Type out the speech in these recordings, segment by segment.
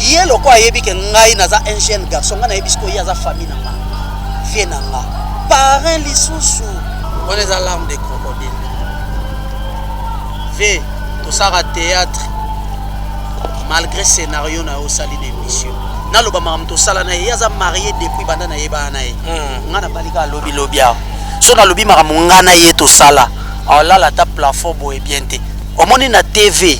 Yé le quoi yebi que ngai naza un jeune garçon ngana yebi sko yaza famille nanga. Vie nanga. Parrain lisusu. On est à l'arme des crocodiles. Vie tout ça à théâtre. Malgré scénario na au sali d'émission. Na loba mam to sala na yaza marié depuis banda na yeba na ye. Ngana balika lobi lobia. So na lobi mara ngana ye to sala. Alors là ta plafond boye bien te. Omoni na TV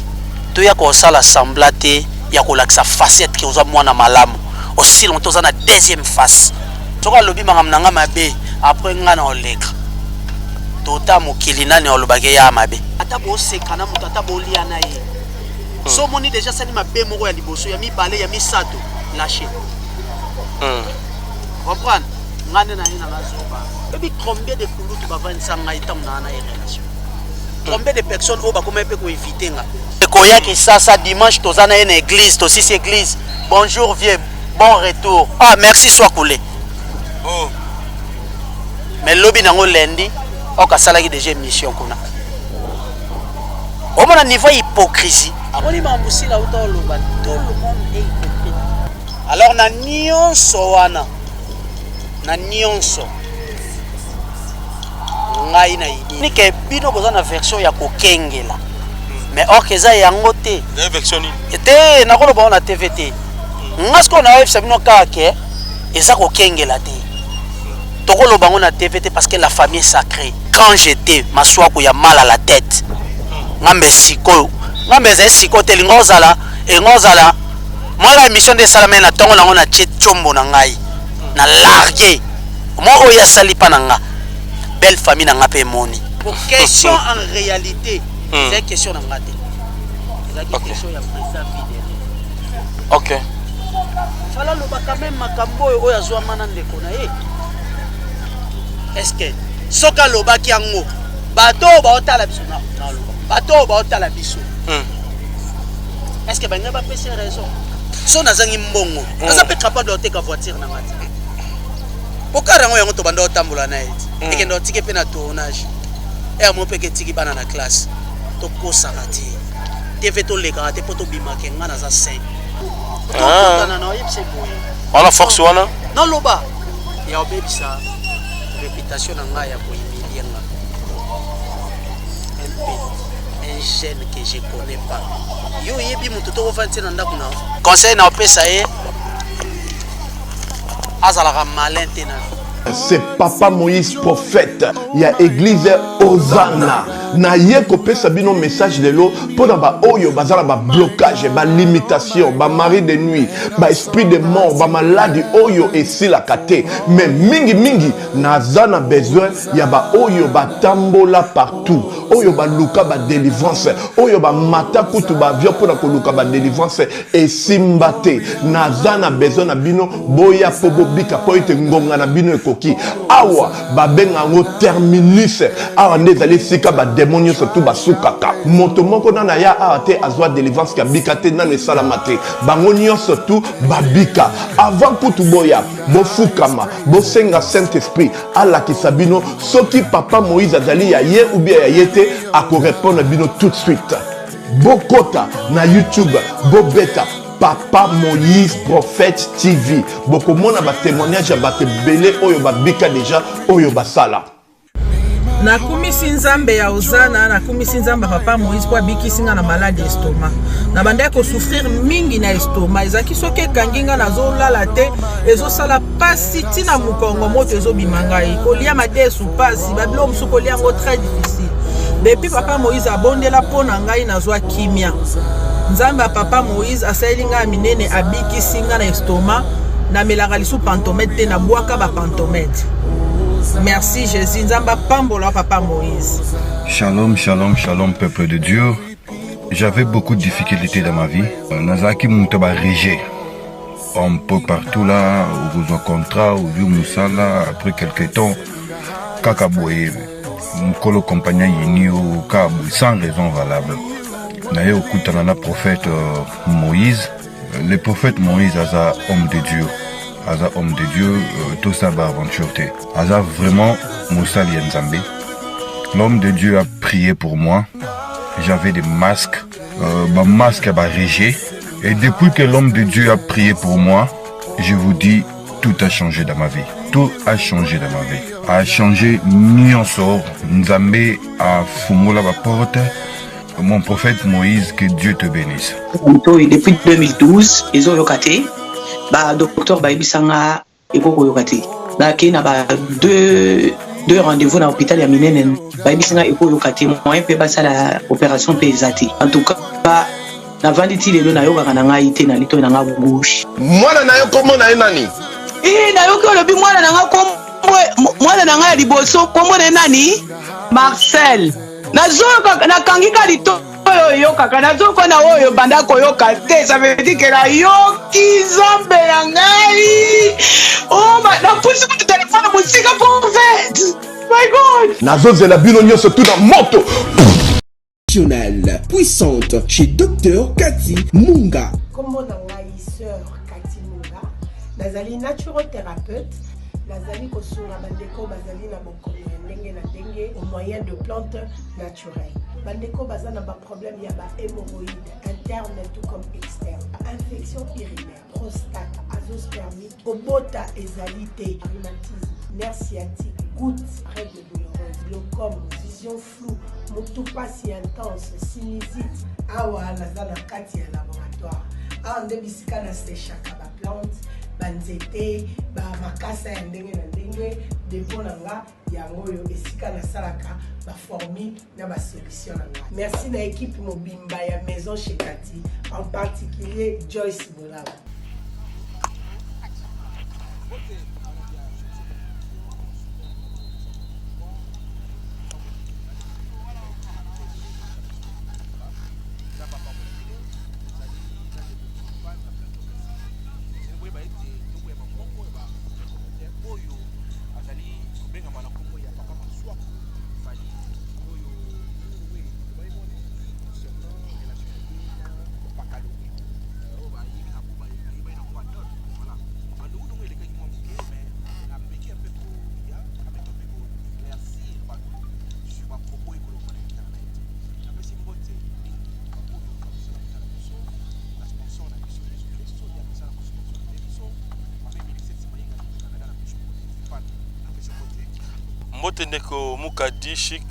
to ya ko sala semblate ya ko laksa facette ki oza mwana malamu. Aussi longtemps za na deuxième face. To ka lobi mara nanga mabe après ngana oleka. Tota mokili nani olobake ya mabe. Ata bo sekana mutu ata bo lia na ye. So moni déjà sali mabe moko ya liboso ya mibale ya misato lâché. Comprendre? Ngane na ina ngazoba. Et combien de coulots tu vas vendre ça na itam na na relation. Combien de personnes au ba comment peut ko éviter nga. Koya que ça dimanche tozana une église, to si église. Bonjour vieux, bon retour. Ah merci soit coulé. Oh. Mais lobby nango lundi, o ka sala ki déjà mission kuna. Au moins niveau hypocrisie. On est mambusi là où tout le monde est hypocrite. Alors na nyonso wana. Na nyonso. Ngai na idi. Ni ke bino boza na version ya kokengela. Mais or que ça yango te. Na version ni. Ete na ko ba na TVT. Ngasko na web sabino ka ke eza kokengela te. Tokolo bango na TVT parce que la famille est sacrée. Quand j'étais maswako ya mal à la tête. Ngambe siko. Ngambe za siko te lingozala e ngozala. Moi la mission de Salamé na tongo na chombo na ngai. Na largué. Moi oya sali pananga. Belle famille n'a pas moni. Pour question en réalité, c'est question en raté. C'est question ya président fidèle. OK. Fala lo ba quand même makambo oyo azwa manande kona Est-ce que soka lo ba ki yango bato ba otala biso na lo. Bato ba otala biso. Est-ce que banga ba pesa raison? So nazangi mbongo. Asa pe capable de teka voiture na ngati. Pourquoi rango yango to banda otambola na eti? Et que ndo tike pe na tournage. Et mo pe ke tiki bana na classe. To kosa kati. TV to le karate poto bimake ngana za 5. Ah. Na yipse boye. Wala force wana? Non loba. Ya obebisa réputation na nga ya boyimilia nga. Un jeune que je connais pas. Yo yebi mutu to vanti na ndako na. Conseil na opesa ye. Azalaka malin tena. C'est Papa Moïse prophète. Il y a église Hosanna. Na ye kopé sabino message de l'eau pour ba oyo bazala ba blocage, ba limitation, ba mari de nuit, ba esprit de mort, ba maladie oyo et si la kate. Mais mingi nazana besoin ya ba oyo ba tambola partout. Oyo ba luka ba délivrance, oyo ba mata kutu ba vio pour na luka ba délivrance et simbate. Nazana besoin na bino boya pobo bika po ite ngonga na bino ekoki. Awa ba benga ngo terminus. Awa ndezali sika ba démonios surtout basukaka moto moko na ya ate azwa délivrance ka bikate na ne salamate bangonio surtout babika avant kutu boya bo fukama bo senga Saint Esprit ala kisabino soki Papa Moïse azali ya ye ou bien ya yete ako répondre bino tout de suite bokota na YouTube bo beta Papa Moïse prophète TV boko mona ba témoignage ba te belé oyo babika déjà oyo basala. Na kumisi nzambe ya Hosanna, na kumisi nzambe Papa Moïse kwa bikisinga na maladie estomac. Na banda ko souffrir mingi na estomac. Ezaki soke kanginga na zolala te, ezo sala pasi tina mukongo moto ezo bimanga e. Kolia mate sou pasi, babilo musu kolia ngo très difficile. Depuis Papa Moïse abondela pona ngai na zwa kimia. Nzambe ya Papa Moïse asayelinga minene abikisinga na estomac, na melaka lisu pantomètre na bwaka ba pantomètre. Merci Jésus, Nzamba Pambola Papa Moïse. Shalom, shalom, shalom peuple de Dieu. J'avais beaucoup de difficultés dans ma vie. Nazaki Moutaba Régé. Un peu partout là, où vous en contrat, où vous moussala, après quelques temps, Kakaboué, Mkolo compagnie Yini au Kabou, sans raison valable. D'ailleurs, au Koutanana prophète Moïse, le prophète Moïse a homme de Dieu. Aza homme de Dieu, tout ça va aventure. Aza vraiment Moussa Lienzambe. L'homme de Dieu a prié pour moi. J'avais des masques. Ma masque a régé. Et depuis que l'homme de Dieu a prié pour moi, je vous dis, tout a changé dans ma vie. Tout a changé dans ma vie. A changé Nyonso, Nzambe a fumula la porte. Mon prophète Moïse, que Dieu te bénisse. Depuis 2012, ils ont yokate. Docteur Baibisanga Eko yokate. Kena deux rendez-vous dans l'hôpital ya Minenen. Baibisanga Eko yokate. Moyen pe basa la opération pesate. En tout cas, na vanditi lelo na yoka kana ngai te na lito na nga gauche. Mwana na yo komo na nani? Na yoka lobi mwana na nga komo mwana na nga liboso komo na nani? Marcel. Na kangika lito yo kaka nazoko na oyo banda koyoka te, ça veut dire que la yoki Nzambe na ngai. Oh na pusi mu téléphone musika prophète. My God. Nazozela bino nyonso tout dans moto. Puissante chez Dr Cathy Munga. Comment na ngai sœur Cathy Munga, nazali naturothérapeute, nazali kosunga bandeko bazali na bokono ndenge na ndenge au moyen de plantes naturelles. Bandeko baza na ba problème ya ba hémorroïdes interne tout comme externe, infection urinaire, prostate, azoospermie, obota ezalité, rhumatisme, nerf sciatique, gouttes, règles douloureuses, glaucome, vision floue, motopathie intense, sinusite. Awa naza na kati ya laboratoire. Awa nde bisika na séchaka ba plante, banzete, ba makasa ya ndenge na ndenge, depo na nga yango oyo esika na salaka ba formule na ba solution na nga. Merci na équipe mobimba ya maison chez Cathy, en particulier Joyce Bolaba. Mboteneko Mukadi Chic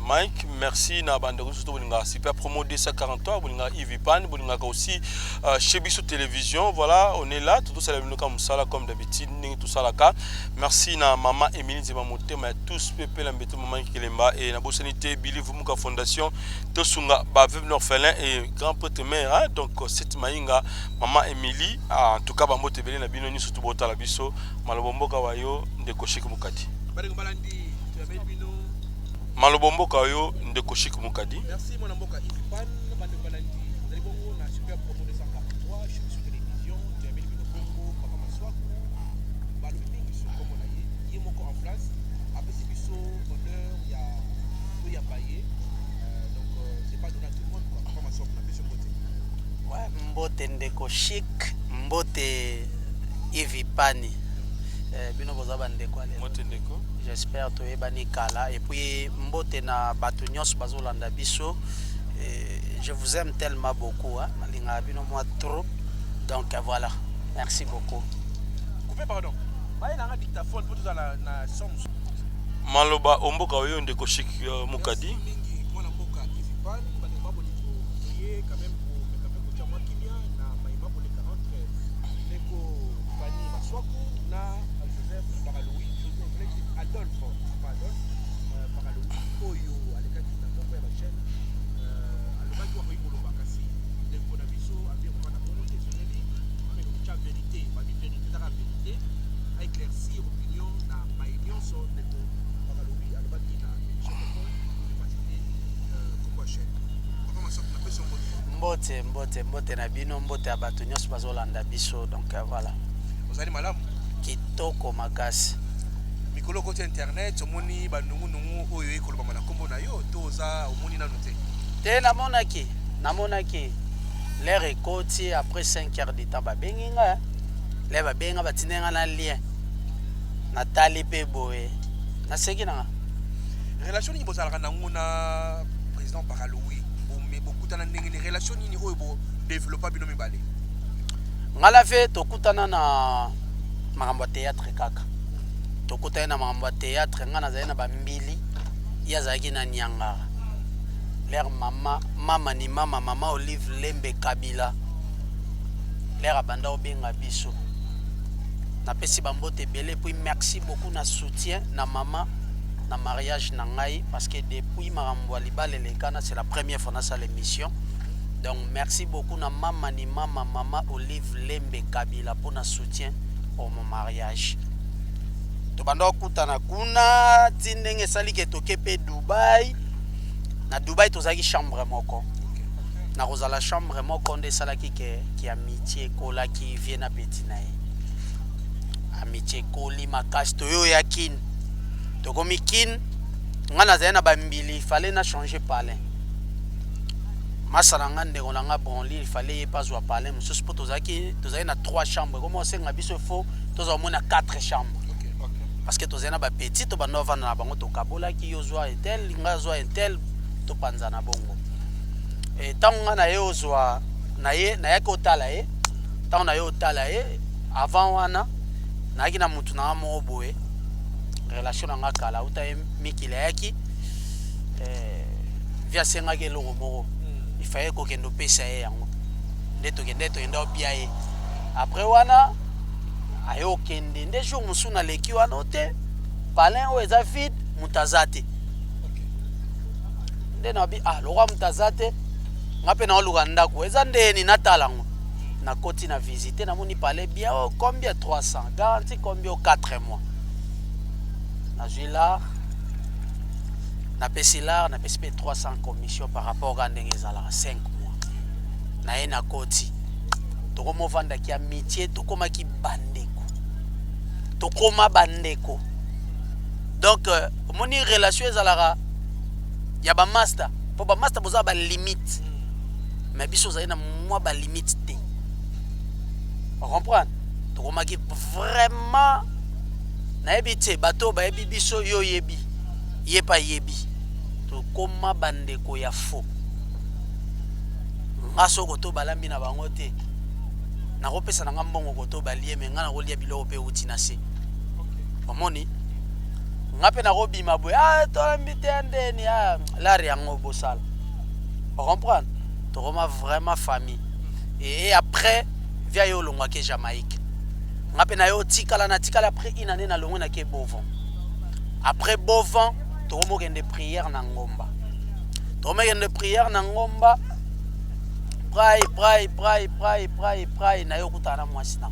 Mike, merci na bandeko surtout bolinga super promo 243 bolinga Ivipan bolinga aussi chez Biso Télévision. Voilà, on est là tout ça la binoka musala comme d'habitude tout ça la ka. Merci na maman Émilie Zema Motema tous pepe la mbeto maman Kelemba et na bosanité Believe Muka Fondation Tosunga ba veuve orphelin et grand pote mère donc cette mainga maman Émilie en tout cas ba mbote belé na bino ni surtout bota la biso malobomboka wayo ndeko Chic Mukadi. Malobomboka yo ndeko Chic Mukadi. Merci mon amboka Ivipan bande balandi zali bongo na super promo 243 chez Biso Télévision tu as mis bino bongo papa maswako balu mingi sur comme na ye moko en place après c'est biso honneur ya baye donc c'est pas donné à tout le monde quoi papa maswako na biso côté ouais mbote ndeko Chic mbote Ivipani bino bozaba ndeko ale mbote ndeko. J'espère que tu kala et puis mbote na bato nyos bazolanda biso. Je vous aime tellement beaucoup hein malinga bino moi trop donc voilà merci beaucoup. Coupé pardon baye na dictaphone pour tout na son Maloba omboka yo ndeko Chic Mukadi. Mon amboka Ivipan bande baboni prier quand même pour faire moi kimia na maïma pour les 43 ndeko Fanny Maswako na Joseph Paralouis Adolphe, pas Adolphe, Paralouis, Oyo, Alekati, Namoko et la chaîne, Alobaki, Wakoui, Kolobakasi, les Konabiso, environ, on a prononcé sur les livres, mais on a vérité, ma vérité, dans la vérité, à éclaircir opinion, na maïnion, son, les Paralouis, Alobaki, na Chapoko, l'université, Koko Chaîne. Papa, ma soeur, on a fait son mot. Mbote na bino, mbote abato nyos bazolanda biso, donc voilà. Vous allez madame? Kitoko makasi. Mikolo côté internet omoni banungu oyo ekoloba na kombo na yo toza omoni na noté te namonaki l'air ekoti après 5 heures de temps babenginga le babenga batinenga na lien natali pe boye naseki nanga relation ni bozalaka nango na président Paralouis mais beaucoup na ndenge ni relation ni oyo développer bino mibale. Ngala fe tokutana na makambo ya théâtre kaka. Tokutana na makambo ya théâtre ngana zaina ba mbili ya zaki na Nyangara. Leur mama Olive Lembe Kabila. Leur banda obenga biso. Na pesi bambote belé puis merci beaucoup na soutien na maman na mariage na ngai parce que depuis makambo ya libale lekana c'est la première fois na sa l'émission. Donc merci beaucoup na mama Olive Lembe Kabila pour na soutien pour mon mariage. To banda okutana kuna tindenge sali ke tokepe Dubai. Na Dubai tozaki chambre moko. Na rozala chambre moko nde salaki ki amitié kola ki vient na petit na ye. Amitié koli makasi toyo ya kin. Tokomi kin ngana zaina ba mbili fallait na changer palais. Masala ngande kolanga branli il fallait pas jouer palais mususu po tozaki na 3 chambres. Comment c'est nga biso fo tozo mona 4 chambres. Parce que tozena ba petit to ba nova na bango to kabola ki yozwa etel nga zwa etel to panza na bongo. Et tant na ye ozwa na ye ko tala ye. Tant na ye otala ye avant wana na ki na mutu na mo boye. Relation nga kala uta mikile yaki via senga ke lo moko. Il fallait ko kendo pesa ye yango. Ndeto enda obia ye. Après wana ayo kende nde jour musuna leki wana ote palin o eza vide mutazate. Nde na bi lokwa mutazate ngape na oluka ndako eza ndeni natalango na koti na visiter na moni palais bien combien 300 garantie combien 4 mois na juilard na pesilar na pesipe 300 commission par rapport à ndenge ezala 5 mois na ye na koti tokoma vanda ki amitié tokoma ki bandeko tokoma bandeko donc moni relation ezalaka ya ba master po ba master boza ba limite mais biso za ina moi ba limite te on comprend tokoma ki vraiment na ebite bato ba ebi biso yo yebi yepa yebi tokoma bandeko ya faux ngaso ko to balambi na bango te na kopesa na ngambongo ko to balie me ngana ko lia biloko pe utina se omoni ngape na robima boy to ambite ndeni la riango bosala on comprend to koma vraiment famille et après via yo longwa ke Jamaïque ngape na yo tikala après une année na longwa na ke Bovon après Bovon to mo kende prière na ngomba to mo kende prière na ngomba pray na yo kutana mwasi na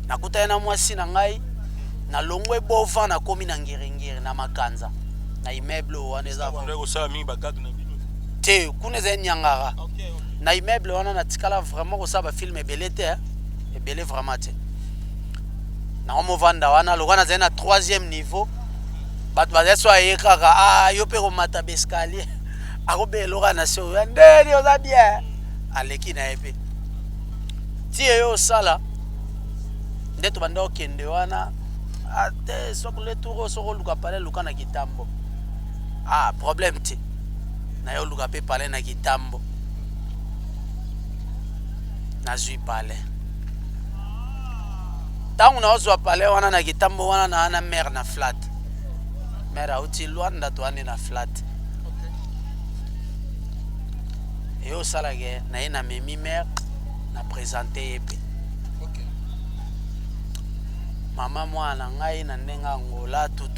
na kutana mwasi na ngai na longwe Bovon na komi na ngirengire na makanza na immeuble wana za ko sala mingi bagag na bino te kuneza Nyangara na immeuble wana na tikala vraiment ko saba film ebele te ebele vraiment te na mo vanda wana lokana za na 3e niveau bat bazeso ayekaka yo pe ko mata bescalier akobe loka na so ndeni oza bien aleki na epe tie yo sala ndeto banda okende wana ate sokole turo soko luka pale luka na kitambo problème te na yo luka pe pale na kitambo na zui pale tangu na ozwa pale wana na kitambo wana na ana mère na flat mère auti Luanda to ane na flat et au salage na ye na memi mère na présenter epe mama mwana ngai na ndenga ngola tout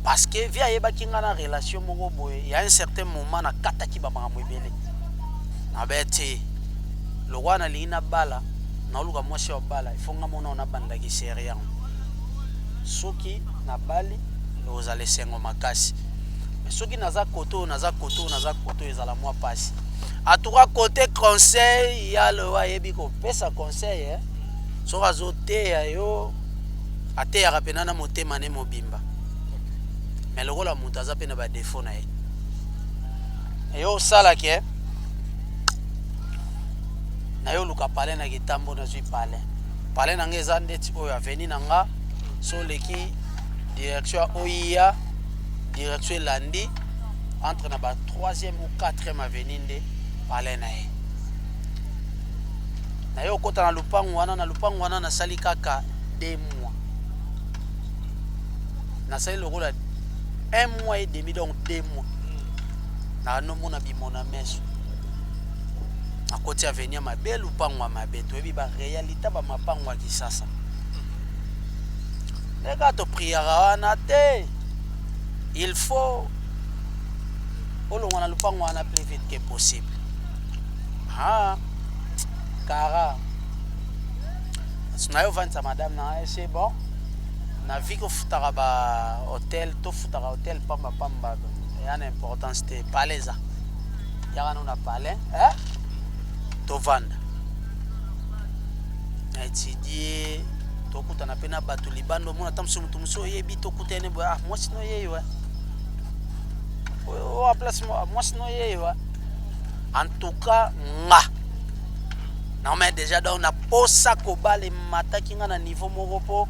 parce que via yeba kinga na relation moko boye il y a un certain moment na kata ki ba makambo ebele na beti lokwana lina bala na oluka mwasi wa bala ifonga mona ona banda ki serian soki na bali ozale sengo makasi soki naza koto ezala mwa pasi atuka côté conseil ya le wa yebi ko pesa conseil so azote ya yo ate ya rapena na motema ne mobimba mais lokola mutu aza pe na ba défaut na ye yo sala ke na yo luka pale na kitambo na zui pale na ngeza ndeti oyo aveni na nga so leki direction oya direction landi entre na ba 3e ou 4e avenue nde palais na ye. Na yo kota na lupangu wana nasali kaka 2 mois. Nasali lokola 1 mois et demi, donc 2 mois. Na nomona bimona meso. À côté avenir ma belle ou pas moi ma bête. Oui, bah réalité bah ma pas moi qui ça. Les gars te priera wana te. Il faut au long on a le pas moi plus vite que possible. Ah, cara. Sinayo vanta madame na c'est bon. Na vie ko futara ba hôtel, to futara hôtel pamba. Et en importance c'était palais ça. Y'a on a palais, hein? Tovanda. Na étudier, tokuta na pena batu libando mona tamso mutumso yebi tokuta ne boya moi sino yeyi wa. O place moi sino yeyi wa. En tout cas, non mais déjà on a posa ko bale mata kinga na niveau moko po.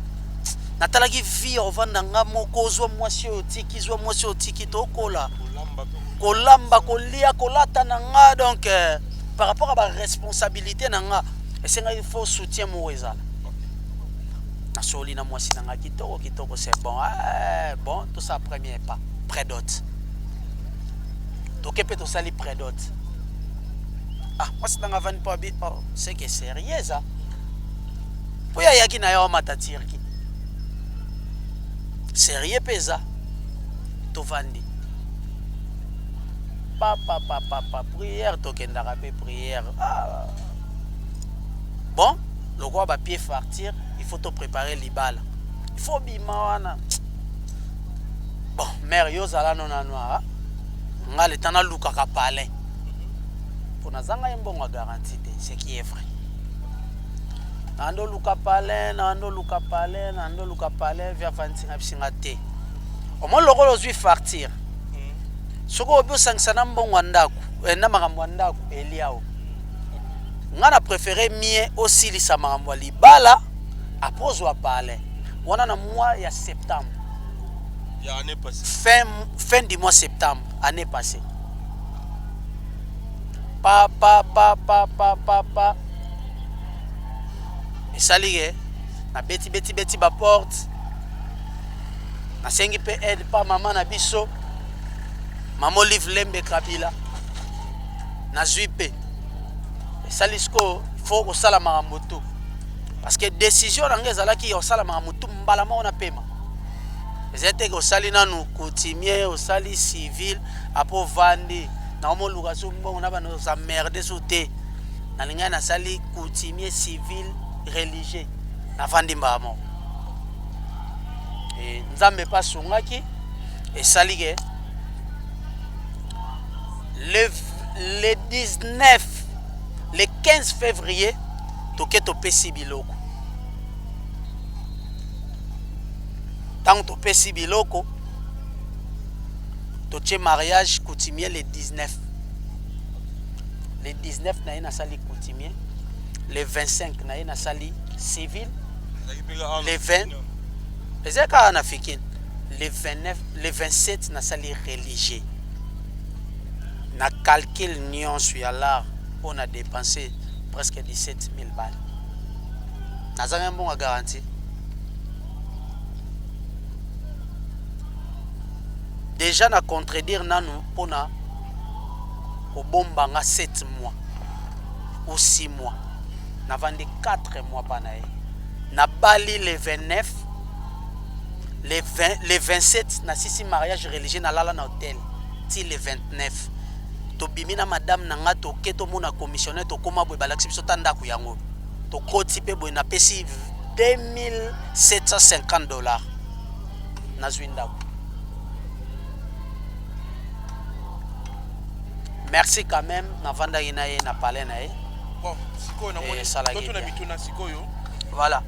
Natalaki vie ovanda nga moko zo mwasi otiki zo mwasi otiki tokola. Kolamba kolia kolata na nga donc par rapport à ma responsabilité nanga et il faut soutien moeza. Na soli na mwasi nanga kitoko c'est bon. Bon tout ça premier pas prédote. Tokepe to sali prédote. Ah moi c'est nanga van pas c'est que sérieux ça. Poya yaki na yo matatirki. Sérieux pesa. To vandi. Papa, prière, token d'arabé, prière. Ah. Bon, le roi va pied partir, il faut te préparer les balles. Il faut bimawana. Bon, mère yozala nona noa. Nga le tana luka ka palais. Pour nazanga yembonga garantie, ce qui est vrai. Nando luka palais, via fantinga psingate. Au moins le roi ose partir. Soko obi osangisana mbongo ndako na makambo ndako eliao ngana préféré mie osilisa makambo libala apozwa pale wana na mois ya septembre ya année passée fin du mois septembre année passée et salige na beti ba porte na sengi pe aide pa maman na biso. Maman livre lembe kabila na zuipe salisko faut ko sala mamoto parce que décision ngeza la ki o sala mamoto mbala ma ona pema ezete ko sali nanu coutumier o sali civil apo vandi na mo luka so mbongo na bana sa merde sauté na linga na sali coutumier civil religieux na vandi mbamo et nzambe pa sungaki et salige le 19, le 15 février, toke tope sibiloko. Tant tope sibiloko, toche mariage coutumier le 19. Le 19 na ina sali coutumier, le 25 na ina sali civil, le 20, le 29, le 27 na sali religieux. Na calcul nion sur l'art, on a dépensé presque 17 000 balles. Nous avons un bon garantie. Déjà, na contredire nanu pour na au bombanga 7 mois ou 6 mois. Na vendu 4 mois panaye. Na bali le 29, le 27 na sisi mariage religieux na lala na hôtel. Ti le 29. To bimina madame nanga to keto mona commissionnaire to koma boy balaxi biso tanda ku yango to koti pe boy na pesi $2,750 na zwinda. Merci quand même na vanda ina ye na palais na ye. Bon, siko na moni toto na mituna sikoyo. Voilà.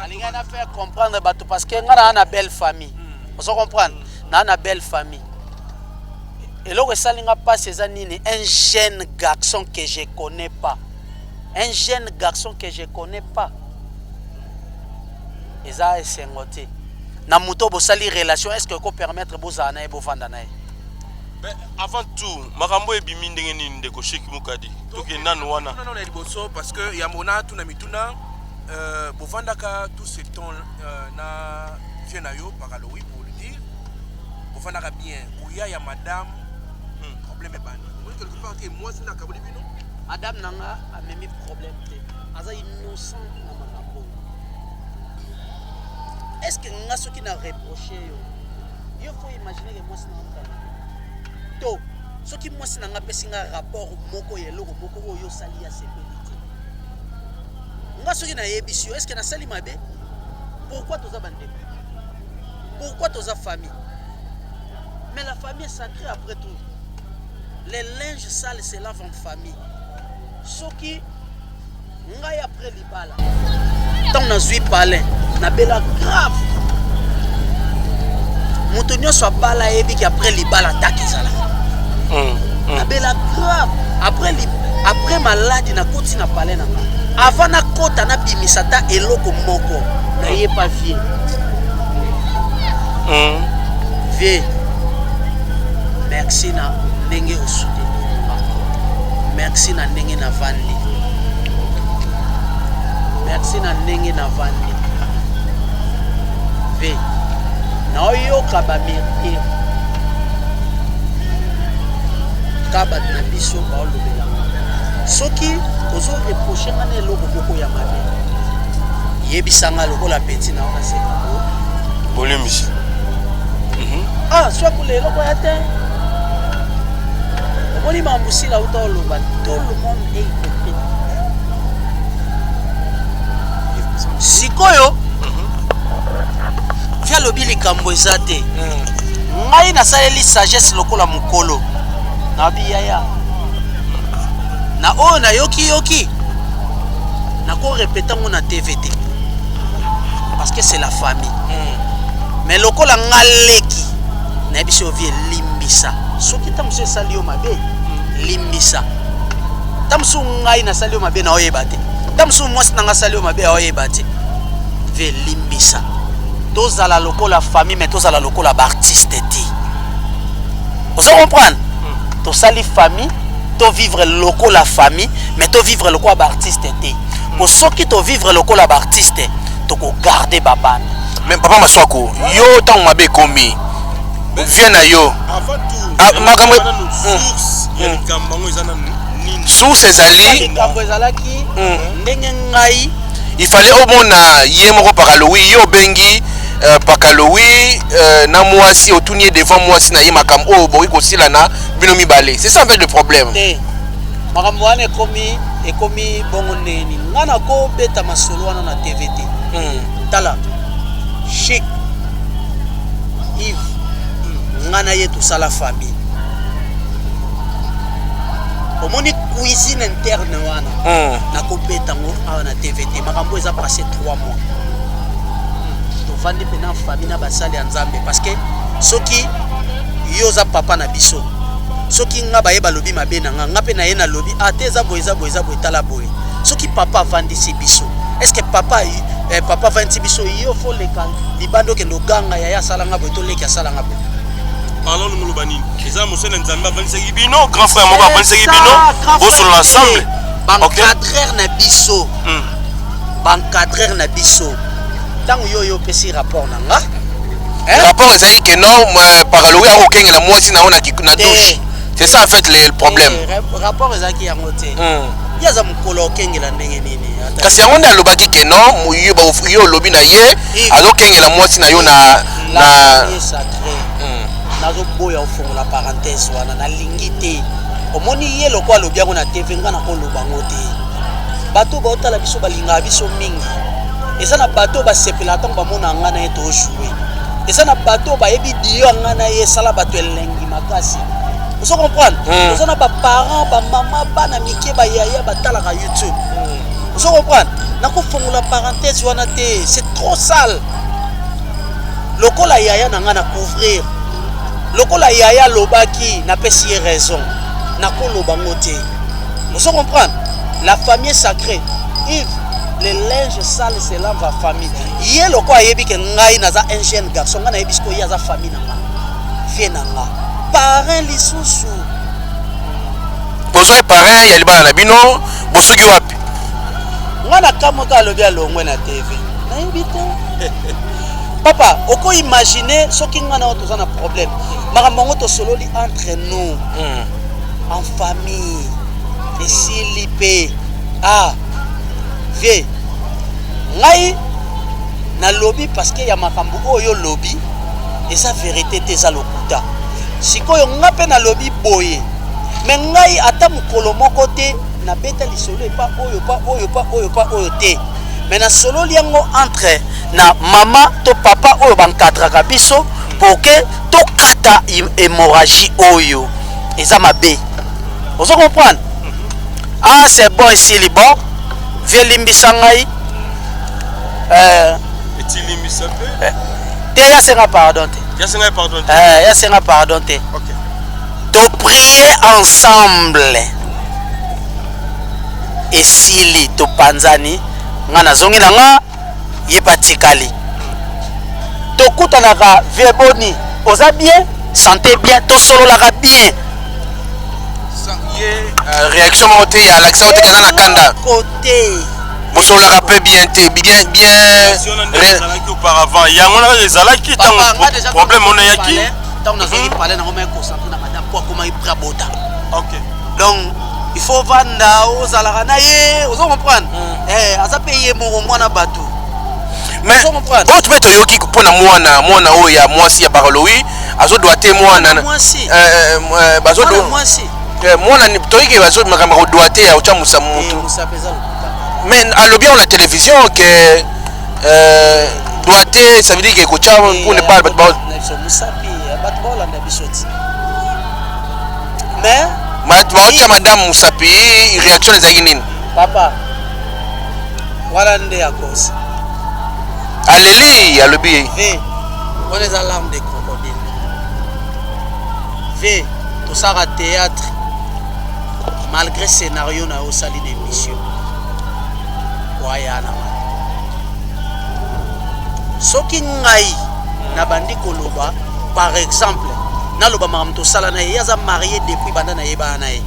Alinga na faire comprendre bato parce que ngana na belle famille. On se comprendre. Na na belle famille. Et là, ça n'a pas ces années, un jeune garçon que je ne connais pas. Un jeune garçon que je ne connais pas. Et ça, c'est un côté. Na muto bo sali relation, est-ce que peut permettre bo zana e bo vanda na e? Mais avant tout, makambo ebimi ndenge nini ndeko Chic Mukadi. Toke nanu wana. Non na liboso parce que yamona tuna mituna bovandaka tout ce temps na Viennayo par Halloween pour le dire. Bovandaka bien. Ouya ya madame problème bani. Moi quelque part que moi c'est na kaboli bino. Madame nanga a même problème te. Aza innocent na makambo. Est-ce que nga soki na reprocher yo? Il faut imaginer que moi c'est na to soki moi c'est na pesi nga rapport moko yelo moko oyo sali ya sécurité. Nga soki na yebisi yo est-ce que na sali mabe? Pourquoi toza bande? Pourquoi toza famille? Mais la famille est sacrée après tout. Les linges sales se lavent en famille. Soki ngai après libala. Tant na zui palin na bela grave. Moto nyonso abala yebi ki après libala takizala. Na bela grave. Après maladie na koti na palin na. Avant na kota na bimisata eloko moko na ye pas vie. Vie. Merci na ndenge osute. Merci na ndenge na vandi. Merci na ndenge na vandi. Ve. Na oyo kaba mirke. Kaba na biso ba olobela. Soki ozo reprocher ngane loko boko ya mabe. Yebisanga lokola petit na ona seka. Bolumisi. Ah, soit pour les loko ya te. On y m'a emboussé là où tout le monde est hypocrite. Sikoyo, via le bili kamboizate. Ngai na saleli sagesse lokola mukolo. Na biyaya. Na o na yoki. Na ko répéter mon TVT. Parce que c'est la famille. Mais lokola ngaleki. Na biso vie limbisa. Soki tamse salio mabe. Limbisa. Tamsu ngai na salio mabe na oyebate. Tamsu mwasi na nga salio mabe oyebate. Ve limbisa. Tozala lokola famille mais tozala lokola ba artiste ti. Vous comprenez? To sali famille, to vivre lokola famille mais to vivre lokola ba artiste ti. Pour soki to vivre lokola ba artiste, to ko garder babane. Même papa Maswako, yo tant mabe komi. Viens na yo. Avant tout, makambo source ya likambango ezana nini? Source ezali likambo ezalaki ndenge ngai il fallait au mona ye moko pakalowi yo bengi pakalowi na mwasi otunie devant mwasi na ye makambo o boyi kosila na bino mibale. C'est ça en fait le problème. Makambo wana ekomi bongo neni. Ngana ko beta masolo wana na TVT. Tala. Chic. Yves. Ngana ye tout ça la famille. Omoni cuisine interne wana. Na ko beta ngo na TVT. Makambo eza passé 3 mois. To vandi pena famille na basali nzambe parce que soki yoza papa na biso. Soki nga ba yeba lobi mabe na nga pe na ye na lobi ateza boyeza tala boy. Soki papa vandi si biso. Est-ce que papa vandi biso yo fo le kan libando ke ndo ganga ya sala nga boy to leki sala nga boy. Parlons de Mouloubani. Les amis, c'est Nzamba Vansegi Bino, grand frère Moga Vansegi Bino, vous sur l'ensemble. Bancadreur na biso. Bancadreur na biso. Tant yo pesi rapport na nga. Rapport ezali que non paraloui a aucun la moi si na ona na douche. C'est ça en fait le problème. Rapport ezaki ya ngote. Yaza mukolo okengela ndenge nini. Kasi yango nda lobaki que non yo lobi na ye azokengela moi si na yo na sacré. Nazo boya ofongola parenthèse wana na lingité. Omoni ye lokwa lobi yango na TV ngana ko lobango te. Bato ba otala biso balinga biso mingi. Eza na bato ba sepela tango ba mona ngana eto jouer. Eza na bato ba yebi dio ngana ye sala bato elengi makasi. Vous comprenez? Vous avez des parents, des mamans, des mike, des yaya, des talaka YouTube. Vous comprenez? La parenthèse, c'est trop sale. Le col à yaya n'a rien à couvrir. Le col à yaya lobaki n'a pas si raison. N'a pas lobangoté. Vous comprenez? La famille est sacrée. Yves, les linges sales, c'est là la famille. Il y a le quoi yebi que ngai naza un jeune garçon, ngana yebi ko yaza famille nanga. Vie nanga. parrain lisusu bozwa parrain ya libala na bino bosoki wapi ngana kamoka alobi alongwe na TV nayebi te papa oko imaginer soki ngana otoza na problème makambo ngo tosololi entre nous en famille esili pe vie ngai na lobby parce que ya makambo oyo lobby eza vérité te eza lokuta sikoyo nga pe na lobby boye mais ngai ata mokolo moko te na beta lisolo pa oyo te mais na solo liango entre na mama to papa oyo bankadraka biso pour que to kata hémorragie oyo eza mabe vous comprenez c'est bon ici li bon vie limbisa ngai etilimbisa pe te ya senga pardon te ya senga pardon te to prier ensemble esili to panzani nga nazongi na nga yepatikali to kutanaka vie boni oza bien santé bien to sololaka bien réaction moko te ya l'accent te kaza na kanda côté bosololaka pe bien te bien auparavant yango na ezalaki tango problème on yaki tant nazongi parler nango mais concentré na madame po akoma ibrabota OK donc il faut vanda ozalaka na ye ozo comprendre aza pe ye mo mwana bato mais oyo tupe toyoki mpona mwana oyo ya mwasi ya barolowi azodoa te mwana mwana toyiki makambo kodoa te ya ochamusa mutu mais alobi na télévision que doit te ça veut dire que kocha pour ne pas mais madame Moussapi réaction ezaki nini papa wala nde ya cause aleli alobi on est en larmes de crocodile ve tout ça à théâtre malgré scénario na osali d'émission wayana soki ngai na bandi koloba par exemple na loba makamto sala na ye aza marié depuis banda na ye bana ye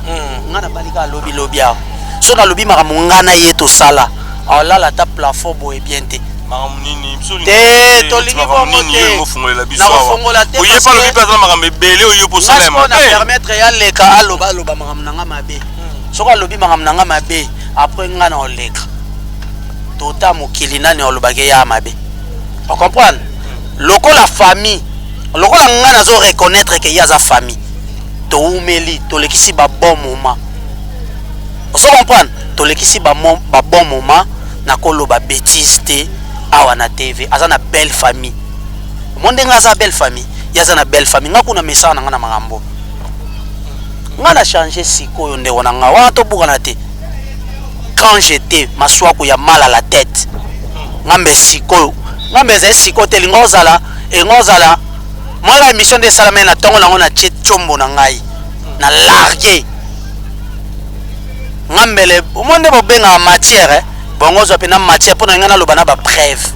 ngana balika lobi lobia so na lobi makambo ngana ye to sala alala ta plafond boye bien te makambo nini te tolingi bongo te mofungolela biso na mofungola te oye pa lobi pesa makambo ebele oyo po sala na permettre ya leka aloba makambo nanga mabe soko alobi makambo nanga mabe après ngana oleka tota mokili nani olobake ya mabe on comprendre lokola famille lokola nga nazo reconnaître que yaza famille to umeli to lekisi ba bon moment on se comprendre to lekisi ba bon moment na koloba bêtise te awa na TV aza na belle famille monde nga za belle famille yaza na belle famille nga kuna mesa na nga na makambo nga na changer sikoyo nde wona nga wa to bukana te quand j'étais maswako ya mal à la tête ngambe sikoyo ngambe za sikoyo te lingozala engozala moi la émission de Salamé na tongo nango na chombo na ngai na largué ngambele monde bo benga matière bongo zo pe na matière pona ngana lobana ba preuve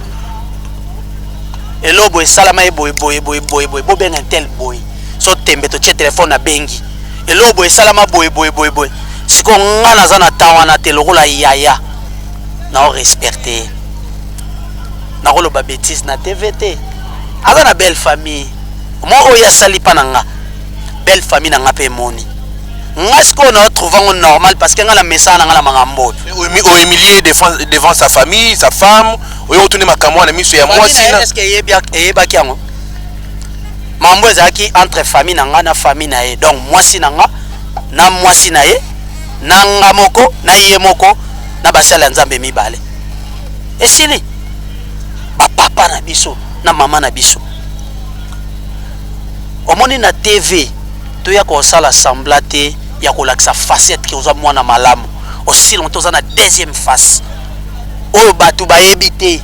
elobo e Salama e boy bo benga tel boy so tembe to che téléphone na bengi elobo e Salama boy siko ngana za na tawana te lokola yaya na respecter na koloba bêtise na TVT aza na belle famille moi oya sali pananga belle famille nanga pe moni ngasko na trouvant normal parce que nga la message nanga la mangambo au humilier devant sa famille sa femme oyo retourner makamwa na miso ya moi sina est-ce que yeba kiango mambo ezaki entre famille nanga na famille na ye donc moi sinanga na moi sinaye nanga moko na ye moko na basala nzambe mibale esili ba papa na biso na mama na biso omoni na TV to ya ko sala semblate ya ko lakisa facette ki oza mwana malamu aussi longtemps oza na deuxième face oyo batu ba yebite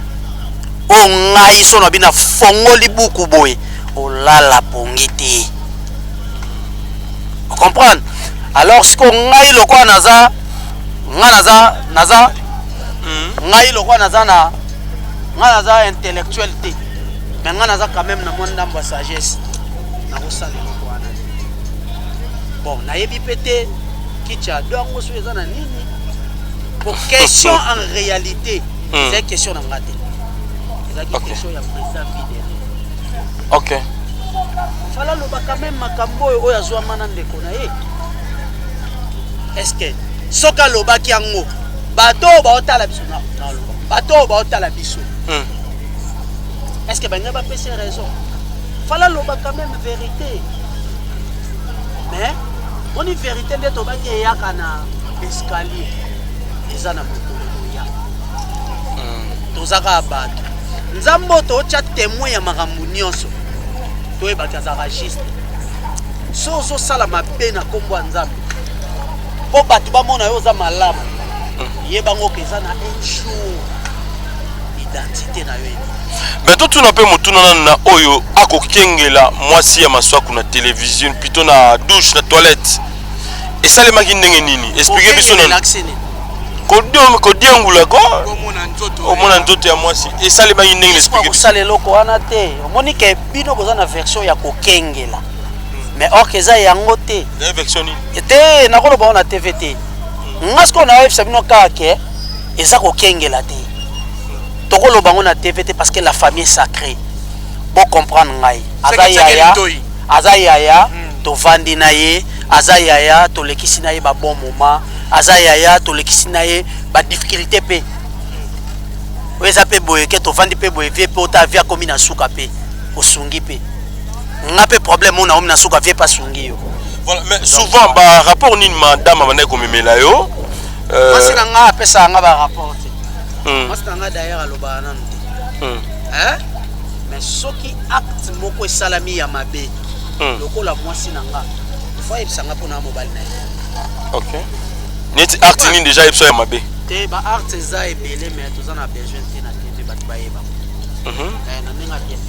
o ngai so na bina fongoli buku boy o lala pongite on comprendre alors ce ko ngai lokwa naza ngai lokwa naza na nga naza intellectuel te mais nga naza quand même na mon ndamba sagesse na kosala lokwana bon nayebi pété kicha dongo so ezana nini pour question en réalité c'est question na ngate c'est question ya président Fidèle OK fala loba quand même makambo oyo azwa mana ndeko na ye est-ce que soka loba ki yango bato ba otala biso na loba bato ba otala biso est-ce que banga ba pese raison fala loba quand même vérité mais on est vérité de to ba ki yaka na escalier ezana mokolo ya tozaka bato nzambo to cha témoin ya makambo nyonso to e bakaza registre so sala mabe na kombo nzambe po bato ba mona yo za malamu yeba ngoka ezana un jour identité na yo. Mais toi tu n'appelles mutuna na oyo akokengela mwasi ya maswaku na télévision plutôt na douche na toilette et ça les maki ndenge nini expliquer biso na kodiangula ko omona nzoto ya mwasi et ça les maki ndenge expliquer ça les loko wana te omoni ke bino boza na version ya kokengela mais or que ça yango te na version ni te na ko ba na TVT ngasko na web sabino kake eza kokengela te tokolo bango na TVT parce que la famille est sacrée bon comprendre ngai azayaya to vandi na ye azayaya to lekisi na ye ba bon moment azayaya to lekisi na ye ba difficulté pe weza pe boye ke to vandi pe boye vie pe ota via komi na suka pe osungi pe nga pe problème on a na suka vie pas sungi yo. Voilà, mais souvent ba rapport ni madame amana ko memela yo parce que nga pesa nga ba rapport parce que nga d'ailleurs aloba nanu hein mais soki acte moko salami ya mabe lokola mwasi nanga faut ebisanga pona mobile na ye. OK net acte ni déjà ebso ya mabe te ba acte za ebele mais to zana besoin te na TV bat ba yeba na ninga bien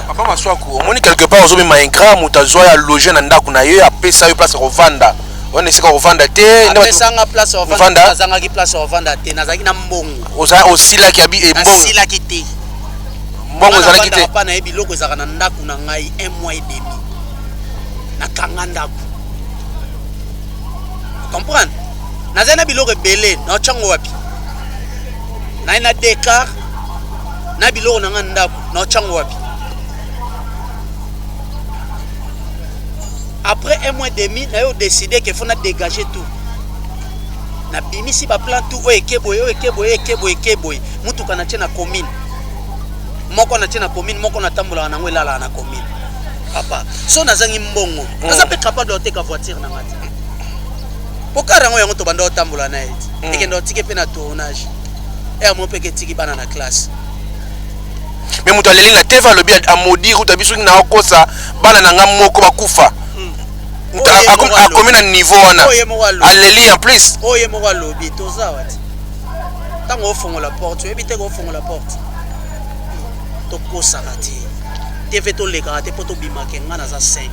papa maswaku omoni quelque part ozomi ma ingra mutazwa ya loger na ndako na ye apesa yo place rovanda on esika rovanda te apesanga place rovanda zanga ki place rovanda te nazaki na mbongo osila ki abi mbongo osila ki te mbongo zalaki te papa na yebi loko zaka na ndako na ngai 1 mois et demi na kanga ndako comprendre nazana biloko ebele na chango wapi na ina dekar na biloko na ndako na chango wapi après 1 mois et demi na yo décider que faut na dégager tout na bimisi ba plan tout o ekeboye mutu kana tena commune moko na tena commune moko na tambola na ngwe lala na commune papa so nazangi mbongo naza pe capable de teka voiture na ngati pokara ngo yango to banda otambola na eti ekendo tike pe na tournage e mo pe ke tiki bana na classe mais mutu aleli na teva lobi a maudire utabiso na okosa bana na ngam moko bakufa a combien de niveau on a aleli en plus oye mo lobi toza wati tango ofongo la porte ebite ko ofongo la porte to kosa ngati TV to le karate poto bimake ngana za 5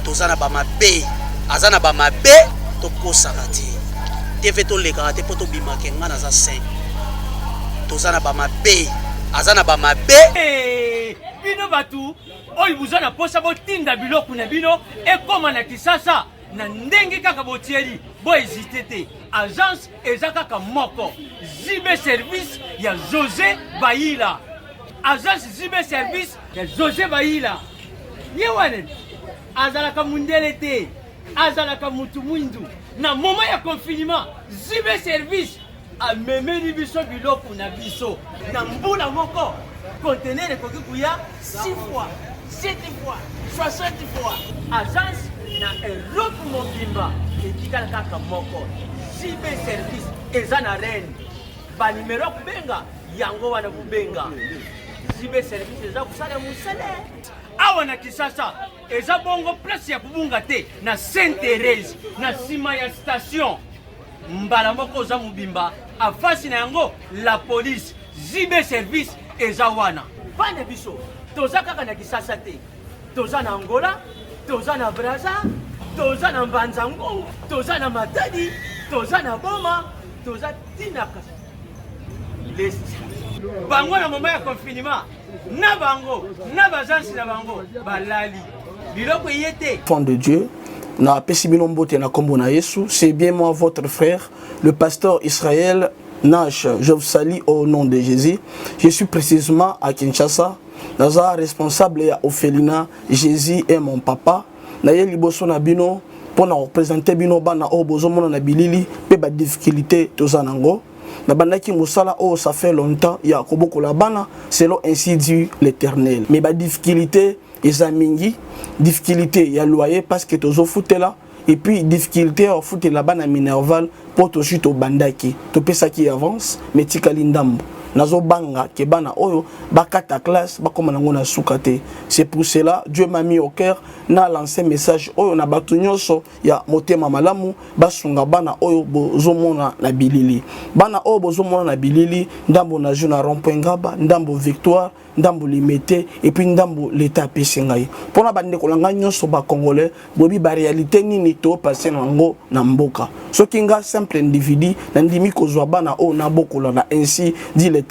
toza na ba mabe azana ba mabe to kosa ngati TV to le karate poto bimake ngana za 5 toza na ba mabe azana ba mabe bino batu oyi buzana posa botinda biloko na bino ekoma na Kisasa na ndenge kaka botieli bo hésiter te agence eza kaka moko Zibe service ya José Baïla agence Zibe service ya José Baïla yewane azalaka mundele te azalaka mutu mwindu na moment ya confinement Zibe service amemeli biso biloko na biso na mbula moko conteneur ekoki kuya 6 fois 7 fois 60 fois agence na Europe mobimba etikala kaka moko Zibe service eza na reine ba numero kubenga yango wana kubenga Zibe service eza kusala musale awa na Kisasa eza bongo place ya kubunga te na Sainte Thérèse na sima ya station mbala moko za mobimba afasi na yango la police Zibe service eza wana bana biso toza kaka na Kisasa te toza na Angola toza na Brazza toza na Mbanzango toza na Matadi toza na Boma toza tinaka list bango na moment ya confinement na bango na bazansi na bango balali biloko yete. Enfant de Dieu, na pesibino mbote na kombo na Yesu, c'est bien moi votre frère, le pasteur Israël Nash. Je vous salue au nom de Jésus. Je suis précisément à Kinshasa. Naza responsable ya Ophelina, Jésus est mon papa. Na ye liboso na bino pour représenter bino bana o bozomona na bilili pe ba difficulté tozanango. Na bandaki musala oh ça fait longtemps ya koboko la bana selon ainsi dit l'Éternel. Mais ba difficulté ezamingi, difficulté ya loyer parce que tozo foutela et puis difficulté à foutre la bana minerval pour to chute au bandaki. To pesa qui avance mais tikali ndambo. Nazo banga ke bana oyo bakata classe bakoma nango na sukate. C'est pour cela Dieu m'a mis au cœur na lancé message oyo na batu nyonso ya motema malamu basunga bana oyo bozomona na bilili. Bana oyo bozomona na bilili ndambo na juna rond-point Ngaba, ndambo Victoire, ndambo Limete et puis ndambo l'état pesengai. Pona bande kolanga nyonso ba congolais bobi ba réalité nini to passer nango na mboka. Soki nga simple individu na ndimi kozwa bana oyo na bokola na ainsi dit l'Éternel.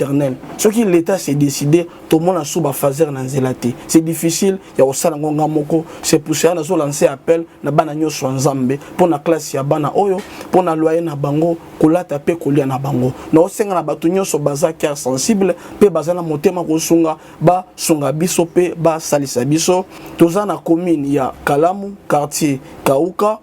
Ce qui l'État s'est décidé, tout le monde a souba fazer na zelate. C'est difficile, il y a aussi ngonga moko. C'est pour ça que nous lancé appel na bana nyoso nzambe pour na classe ya bana oyo, pour na loyer na bango, kolata pe kolia na bango. Na osenga na batu nyoso baza cœur sensible, pe baza na motema kosunga ba sunga biso pe ba salisa biso. Toza na commune ya Kalamu, quartier Kauka,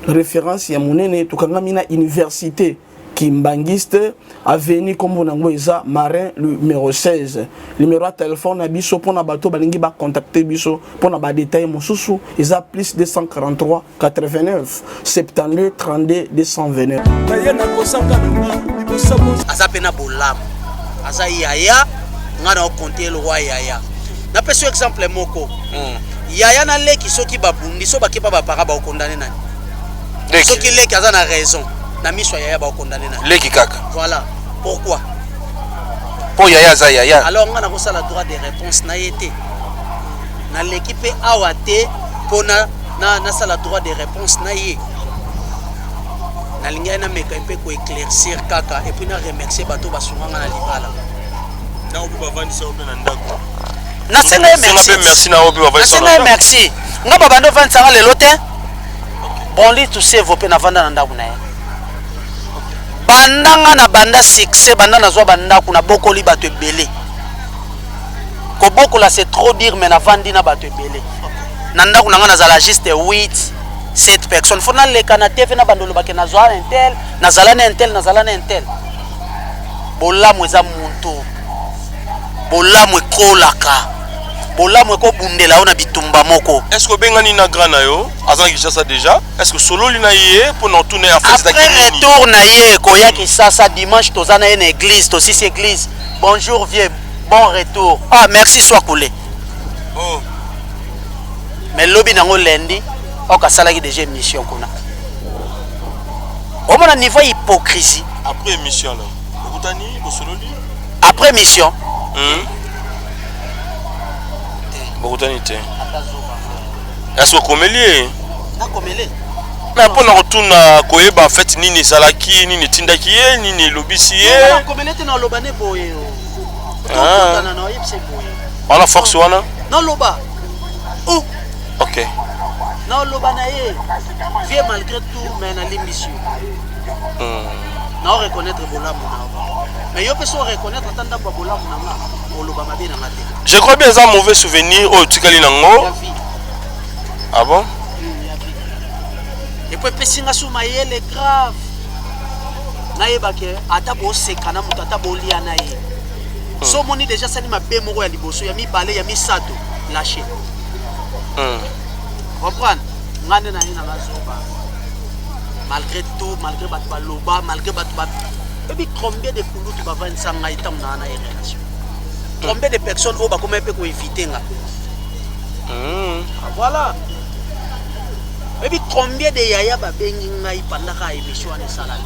référence ya monene tukanga mina université Kimbangiste, avenue comme Nango Eza, Marin, numéro 16. Numéro de téléphone à Bisso, pour na bateau, balingi ba contacter Bisso, pour na ba détail mon sousou, Eza plus 243 89 72 32 229. Aza pena bolam, aza yaya, ngana okonte le roi yaya. Na peso exemple moko. Yaya na leki soki babundi, so bakepa ba para ba condamné nani. Soki leki aza na raison. Na miswa yaya ba condamné na leki kaka. Voilà pourquoi pour yaya za yaya. Alors on a la droit de réponse na yete na l'équipe awate pona na ça la droit de réponse na ye na linga na meka mpe ko éclaircir kaka et puis na remercier bato basunganga na libala na obi bavandisa obi na ndako na senga merci na obi bavandisa na senga merci ngaba bando vandisa lelo te bon li tout se vope na vanda na ndako na ye bandanga na banda succès banda na zwa banda kuna bokoli bato ebele ko bokola c'est trop dire mais na vandi na bato ebele na ndako nanga nazala juste 8 7 personnes fona leka na TV na bandolo bake na zwa intel nazala na intel bolamu eza muntu bolamu ekolaka bolamu eko bundela ona bitumba moko. Est-ce que bengani na grand na yo azan Kinshasa déjà? Est-ce que solo lina yé pour nous tourner à faire après retour na yé ko ya Kinshasa dimanche tozana une église to six église. Bonjour vieux, bon retour. Ah merci soit coulé. Oh. Mais lobby nango lundi o kasala ki déjà mission kuna. Au mon niveau hypocrisie après mission là. Bokutani bo solo li? Après mission. Est-ce que komeli na komeli mais pour na retourna koyeba fait nini salaki nini tindaki ye nini lobisi ye na komeli te na lobane boye to na na yipse boye wala force wana na loba oh OK na loba na ye vie malgré tout mais na l'émission na reconnaître bolamu na mais yo peut se reconnaître tanda ba bolamu na o loba mabe na ngate. Je crois bien ça mauvais souvenir au tikali nango. Ah bon? Et puis pesinga suma yele grave. Na yebake ata bo sekana mutu ata bo lia na ye. So moni déjà sani mabe moko ya liboso ya mibale ya misato lâché. Comprendre? Ngane na ina ngazoba. Malgré tout, malgré bat baloba, malgré bat et puis combien de kulutu ba vendre sanga itam na na relation. Combien de personnes au ba comment peut ko éviter nga. Voilà. Et puis combien de yaya ba bengi ngai pandaka émission na sala.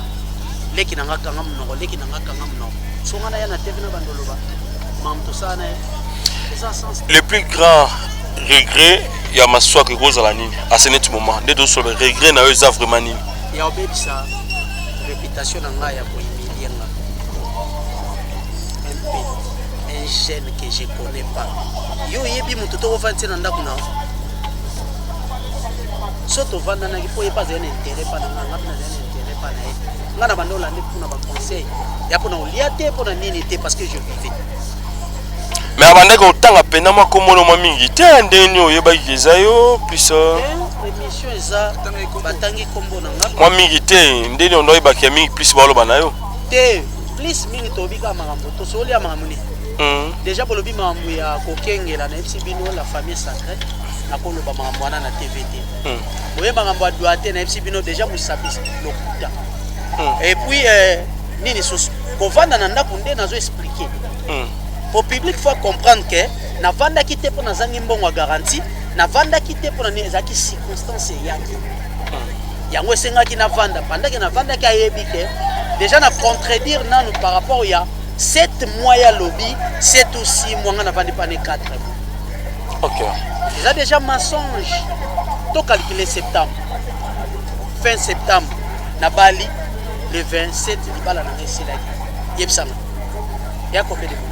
Leki na ngaka ngam no, leki na ngaka ngam no. So ngana ya na TV na bandolo ba. Mam to sana le plus grand regret ya maswa que cause la nini à ce moment des deux sur le regret na eux vraiment nini. Ya obebisa réputation na ngai ya ko humilier nga. Un jeune que je connais pas. Yo yebi mutu to vanti na ndako na. biso tovanda na kipo pas un intérêt pas na ngana na intérêt pas na ngana bando la pour na ba conseil ya pour na oliate pour na nini te parce que je vivais mais abandaki otanga pena makomolo mwa mingi te ndeni oyebaki eza yo plus émission eza batangi kombo na nga mwa mingi te ndeni ondoyebaki ya mingi plus baloba na yo te plus mingi tobika makambo tosolia makambo ni déjà bolobi makambo ya kokengela na ebisi bino la famille sacrée nakoloba makambo wana na TVT oye makambo ya doate na ebisi bino déjà musabisi lokuta et puis nini soso kovanda na ndako nde nazo expliquer pour public faut comprendre que na vanda kité pour na zangi mbongo garantie na vanda kité pour na ezaki circonstance yaki yango esengaki na vanda pendant que na vanda ki ayebi ke déjà na contredire nanu par rapport ya 7 mois ya lobby 7 ou 6 mois na vandi pas 4 mois. OK. Déjà déjà mensonge. To calculer septembre. Fin septembre na Bali le 27 libala na ngesilaki. Yebsana. Ya combien de mois?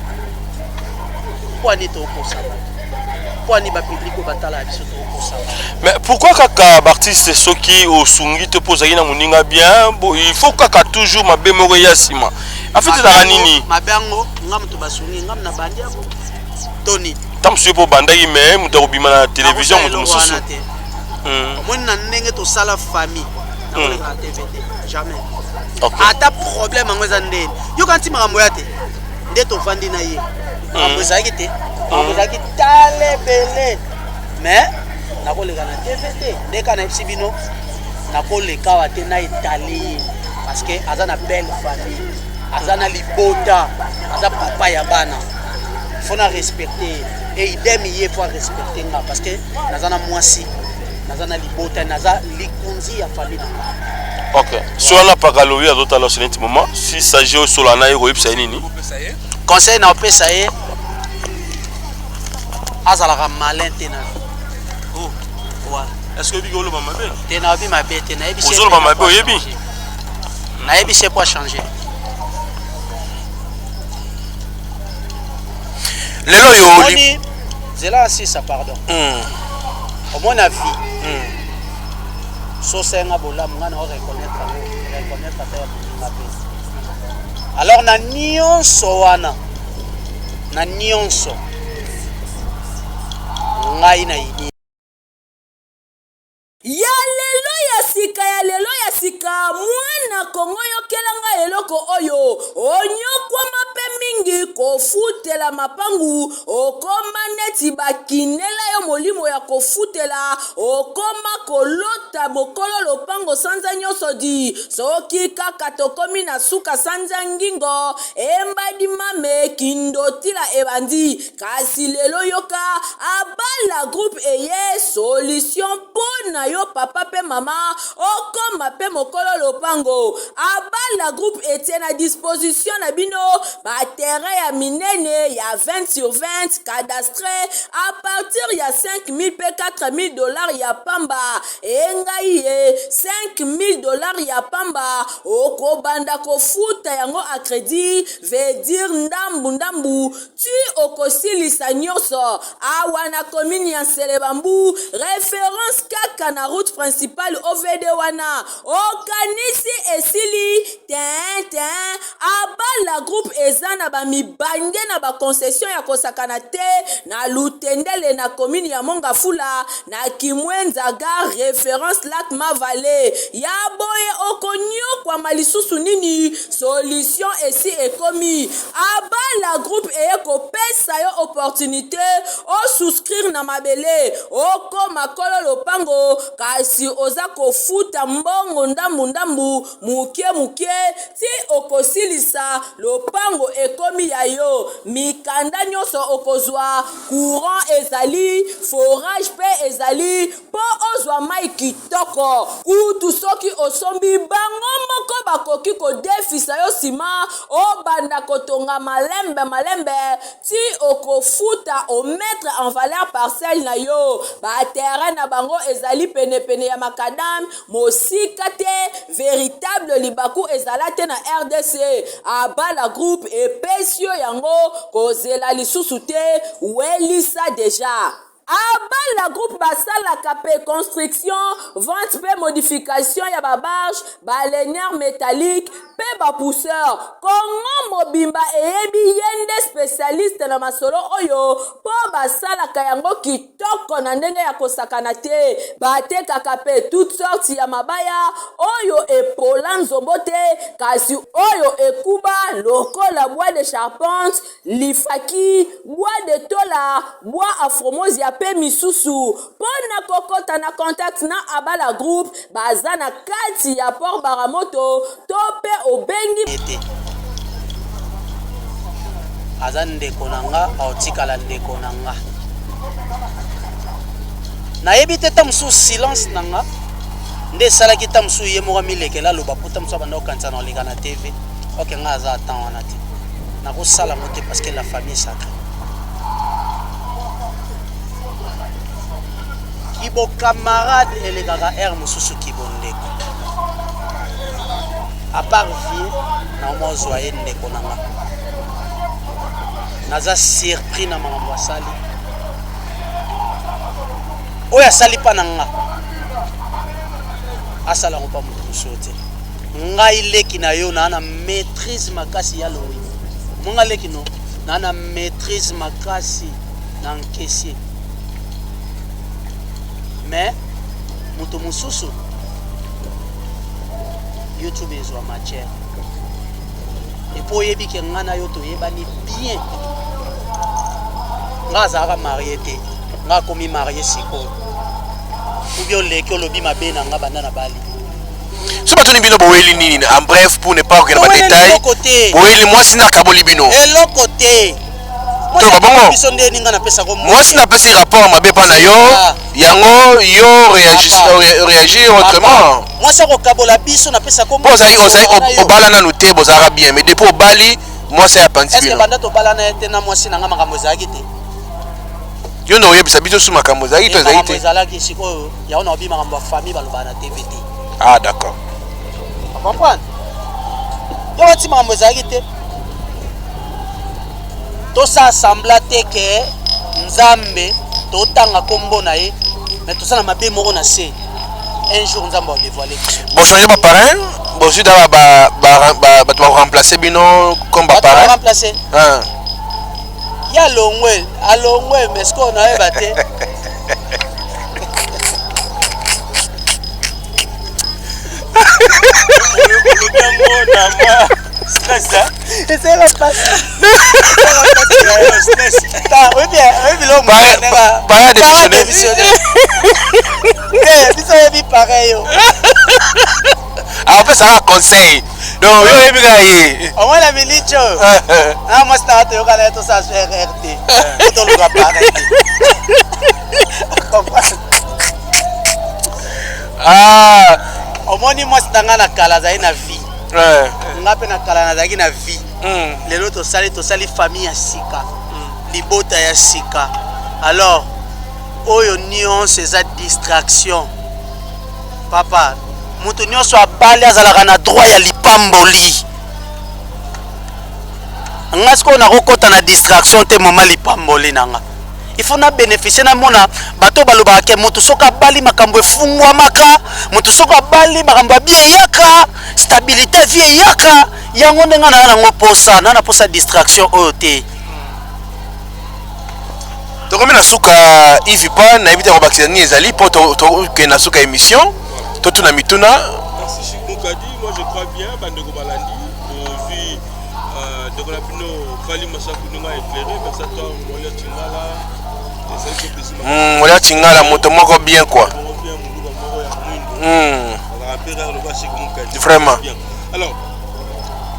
Mais pourquoi kaka artiste soki osungi te posa na muninga bien il faut kaka toujours mabe moko ya sima en fait la nini mabango ngam to basungi ngam na bandia Tony tam suyo po bandaki mais muta obima na télévision mutu mususu mon na ndenge to sala famille na ko la TVT jamais ata problème ngoza ndeni yo kanti makambo ya te nde to vandi na ye ngozaki te ngozaki tale bele mais nakoleka na TVT ndeka na ebisibino nakoleka wa te na Italie parce que aza na belle famille aza na libota aza papa ya bana faut na respecter et idem yé faut respecter nga parce que naza na mwasi naza na libota naza likonzi ya famille. OK. Sur la pakalowi à d'autres alors ce moment si s'agit au solana et roip ça nini conseil na opesa ye azalaka malin tena. Oh. Ouais. Est-ce que bigolo ba mabe? Tena bi mabe tena ebi. Ozolo ba mabe oyebi? Na ebi c'est pour changer. Lelo yo li zela si ça pardon. Au mon avis. So senga bola mngana o reconnaître ta alors na nyonso wana na nyonso ngai na ini ya lelo ya sika mwana kongo yokelanga eloko oyo onyokwama pe mingi kofutela mapangu okoma neti bakinela yo molimo ya kofutela okoma kolota bokolo lopango sanza nyonso di soki kaka tokomi na suka sanza ngingo embadi mame kindotila ebandi kasi lelo yoka abala groupe eye solution pona yo papa pe mama okoma pe mokolo lopango abala groupe etie na disposition na bino terrain ya minene ya 20 sur 20 cadastre à partir ya 5000 pe 4000 dollars ya pamba engai ye 5000 dollars ya pamba okobanda kofuta yango a crédit veut dire ndambu tu okosilisa nyonso awa na commune ya Selebambu référence kaka na route principale OVD wana okanisi esili ten abala groupe ezana ba mibande na ba concession ya kosakana te na Lutendele na commune ya Mongafula na Kimwenza gare référence lac Mavale ya boye okonyo kwa malisusu nini solution esi ekomi abala groupe eko pesa yo opportunité o souscrire na mabele oko makolo lopango kasi oza kofuta mbongo ndambu muke ti okosilisa lopango ekomi ya yo mikanda nyonso okozwa courant ezali forage pe ezali po ozwa mai kitoko kutu soki osombi bango moko bakoki kodefisa yo sima obanda kotonga malembe ti okofuta o mettre en valeur parcelle na yo ba terrain na bango ezali pene ya makadam mosika te véritable libaku ezala te na RDC abala groupe epesio yango kozela lisusu te welisa deja abala groupe basalaka pe construction vente pe modification ya babarge balenière métallique pe bapousseur Kongo Mobimba eyebi yende spécialiste na masolo oyo po basalaka yango kitoko na ndenge ya kosakana te batekaka pe toutes sortes ya mabaya oyo epola nzombo te kasi oyo ekuba lokola bois de charpente lifaki bois de tola bois afromose ya pe misusu pona kokota na contact na abala groupe baza na kati ya port baramoto to pe obengi aza ndeko na nga aotikala ndeko na nga nayebi te ta mosusu silence na nga nde esalaki ta mosusu ye moko milekela aloba po ta mosusu abanda kokanisa na oleka na tv oke nga aza atan wana te nakosala ngo te parce que la famille est sacrée kibo camarade elekaka aire mosusu kibo ndeko à part vie na omozwa ye ndeko na nga naza surpris na makambo asali oyo asali mpa na nga asala ngo mpa moto mosusu te ngai leki na yo naa na maîtrise makasi ya loyi monga leki no naa na maîtrise makasi na nkesier mais moto mosusu youtube ezwa matière epo oyebi ke nga na yo toyebani bien nga azalaka marie te nga akomi marie sikoyo oubien oleki olobi mabe na nga banda na bali so batuni bino boyeli nini en bref pour ne pas okena badetail boyeli mwasi na kaboli bino eloko te biso nde ninga napesa ko mwasi napesi rapport mabe pa na yo yango yo réagir autrement mwasi akokabola biso napesa ko ozali obala nanu te bozalaka bien mais depuis obali mwasi apanti bino est-ce que banda tobala na ete na mwasi nanga makambo ezalaki te yo na oyebisa biso su makambo ezalaki to ezalaki te ezalaki sikoyo yango na obi makambo ya famille balobaka na tv te ah d'accord comprendre yo wati makambo ezalaki te tosa assembla te ke nzambe totanga kombo na ye mais tosala mabe moko na se un jour nzambe odévoile bochanger baparrain bozuda bato baremplace bino comme baparrain remplacer ya longwe alongwe mais ce qu'on a te stress hein et c'est la passe stress ta oui bien pas démissionner ça est pareil en fait ça va conseil donc yo yebi ka ye au moins la milicho ah moi c'est to yoka la to ça sur RT to le pareil ah au moins ni moi c'est na kala za ina vie nga pe na kala na zaki na vie lelo to sali famille ya sika libota ya sika alors oyo nyonso eza distraction papa moto nyonso abali azalaka na droit ya lipamboli nga sikoyo nakokota na distraction te moma lipamboli nanga il faut na bénéficier na mona bato balobaka ke moto soki abali makambo efungwamaka moto soki abali makambo ya bien eyaka stabilité ya vie eyaka yango ndenge na nango posa na posa distraction oyo te tokomi na suka Yves Pan na éviter robakisa ni ezali po to na suka émission totuna mituna merci Chic Moukadi moi je crois bien bandeko balandi vu de la pino fali masaku nunga éclairé mais ça toi moya tingala moya tingala moto moko bien quoi vraiment alors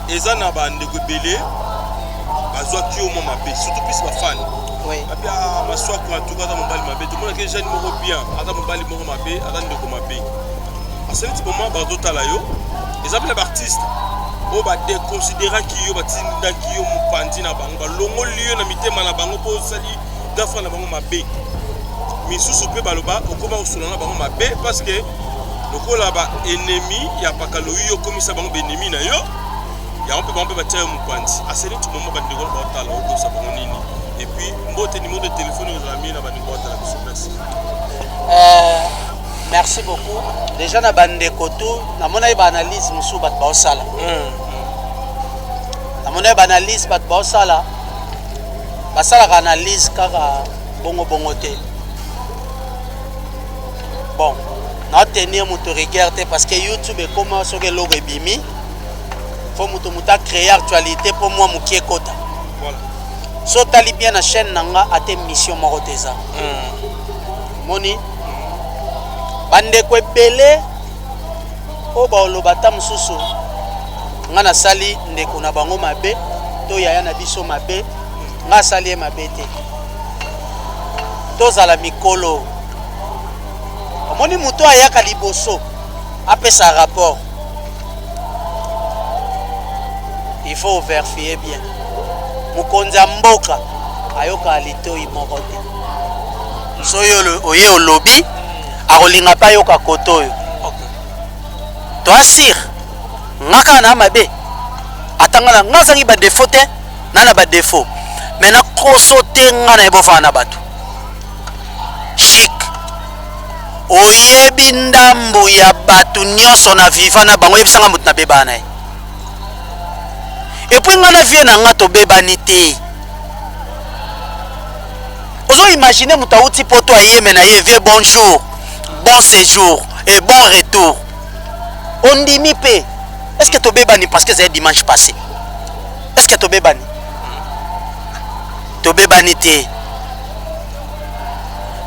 eza na bandeko belé bazwa ki au moment mabe surtout plus ba fan oui abi maswa ko en tout cas dans mobali mabe tout le monde que jeune moko bien ata mobali moko mabe ata ndeko mabe à ce moment bazo tala yo exemple l'artiste o ba déconsidérer ki yo batinda ki yo mupandi na bango ba longo liyo na mitema na bango po sali dafa na bango mabe misusu pe baloba okoma osula na bango mabe parce que lokola ba ennemi ya pakaloyi yo komisa bango ba ennemi na yo ya on peut batia mupandi à ce moment ba ndeko ba tala o ko sa bango nini et puis mbote numéro de téléphone aux amis na bani boîte la biso. Merci. Merci beaucoup. Déjà na bande koto na mona ba analyse musu bat ba osala. Na mona ba analyse bat ba osala. Ba sala analyse kaka bongo te. Bon, na tenir moto regarder parce que YouTube est comme ce que logo bimi. Faut moto muta créer actualité pour moi mukie kota. Voilà. So tali bien na chaîne nanga ate mission moko teza. Moni bande ko ebele o ba olobata mususu ngana sali ndeko na bango mabe to yaya na biso mabe nga sali mabe te. Tozala mikolo. Moni muto ayaka liboso apesa rapport. Il faut vérifier bien. Mukonza mboka ayoka alito imoko te. So yo oye olobi akolinga pa yoka koto yo. To asir ngaka na mabe atangana ngazangi ba défaut te nana ba défaut. Mena kroso te ngana ebofa na batu. Chic. Oyebi ndambu ya batu nyonso na viva na bango yebisanga mutu na beba na ye. Et puis ngana vie na nga to bebani te. Ozo imaginer mutu auti poto ayeme na ye vie bonjour, bon séjour et bon retour. On dit mi pe. Est-ce que to bebani parce que c'est dimanche passé? Est-ce que to bebani? To bebani te.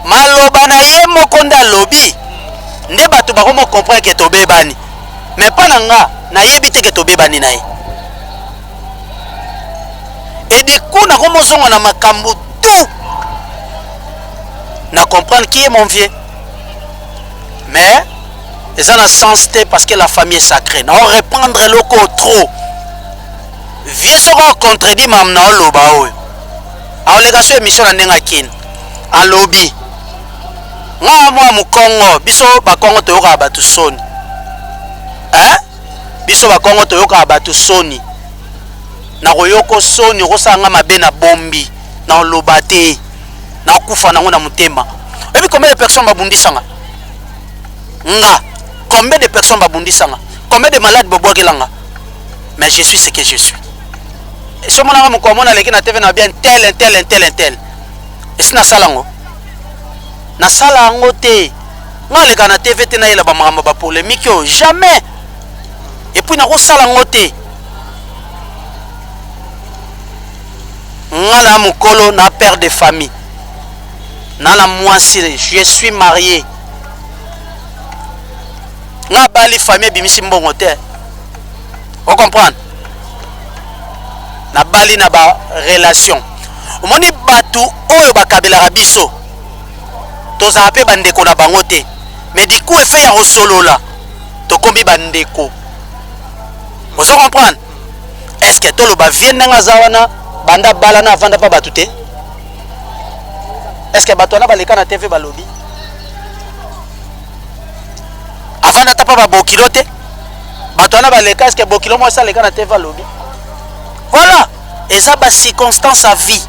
Maloba na ye mokonda lobi nde bato bakomo comprendre que to bebani mais pas nanga na yebi te que to bebani na ye et du coup na komo zonga na makambo tout na comprendre qui est mon vieux mais ils ont un sens te parce que la famille est sacrée na on reprendre loko trop vieux sera contredit mam na loba oyo a lega so émission na ndenga kin a lobby nga mwa mukongo biso bakongo toyoka batu soni biso bakongo toyoka batu soni na koyoko soni kosanga mabe na bombi na olobate na kufa nango na mutema ebi combien de personnes babundisanga nga combien de personnes babundisanga combien de malades bobwakelanga mais je suis ce que je suis et ce mona mukomo na leki na TV na bien tel et sina salango na sala ngote ngaleka na TV te na yela ba makambo ba polémique yo jamais et puis na ko sala ngote ngala mukolo na père de famille na la mwasi je suis marié nga bali famille bimisi mbongo te on comprendre na bali na ba relation omoni batu oyo bakabela biso toza pe bandeko na bango te mais du coup effet ya osolola to kombi bandeko vous comprendre est-ce que tolo ba vient nga zawana banda balana avanda pa batu te est-ce que bato na baleka na TV balobi avanda ta pa ba bokilo te bato na baleka est-ce que bokilo mo sa leka na TV balobi voilà et ça ba circonstance à vie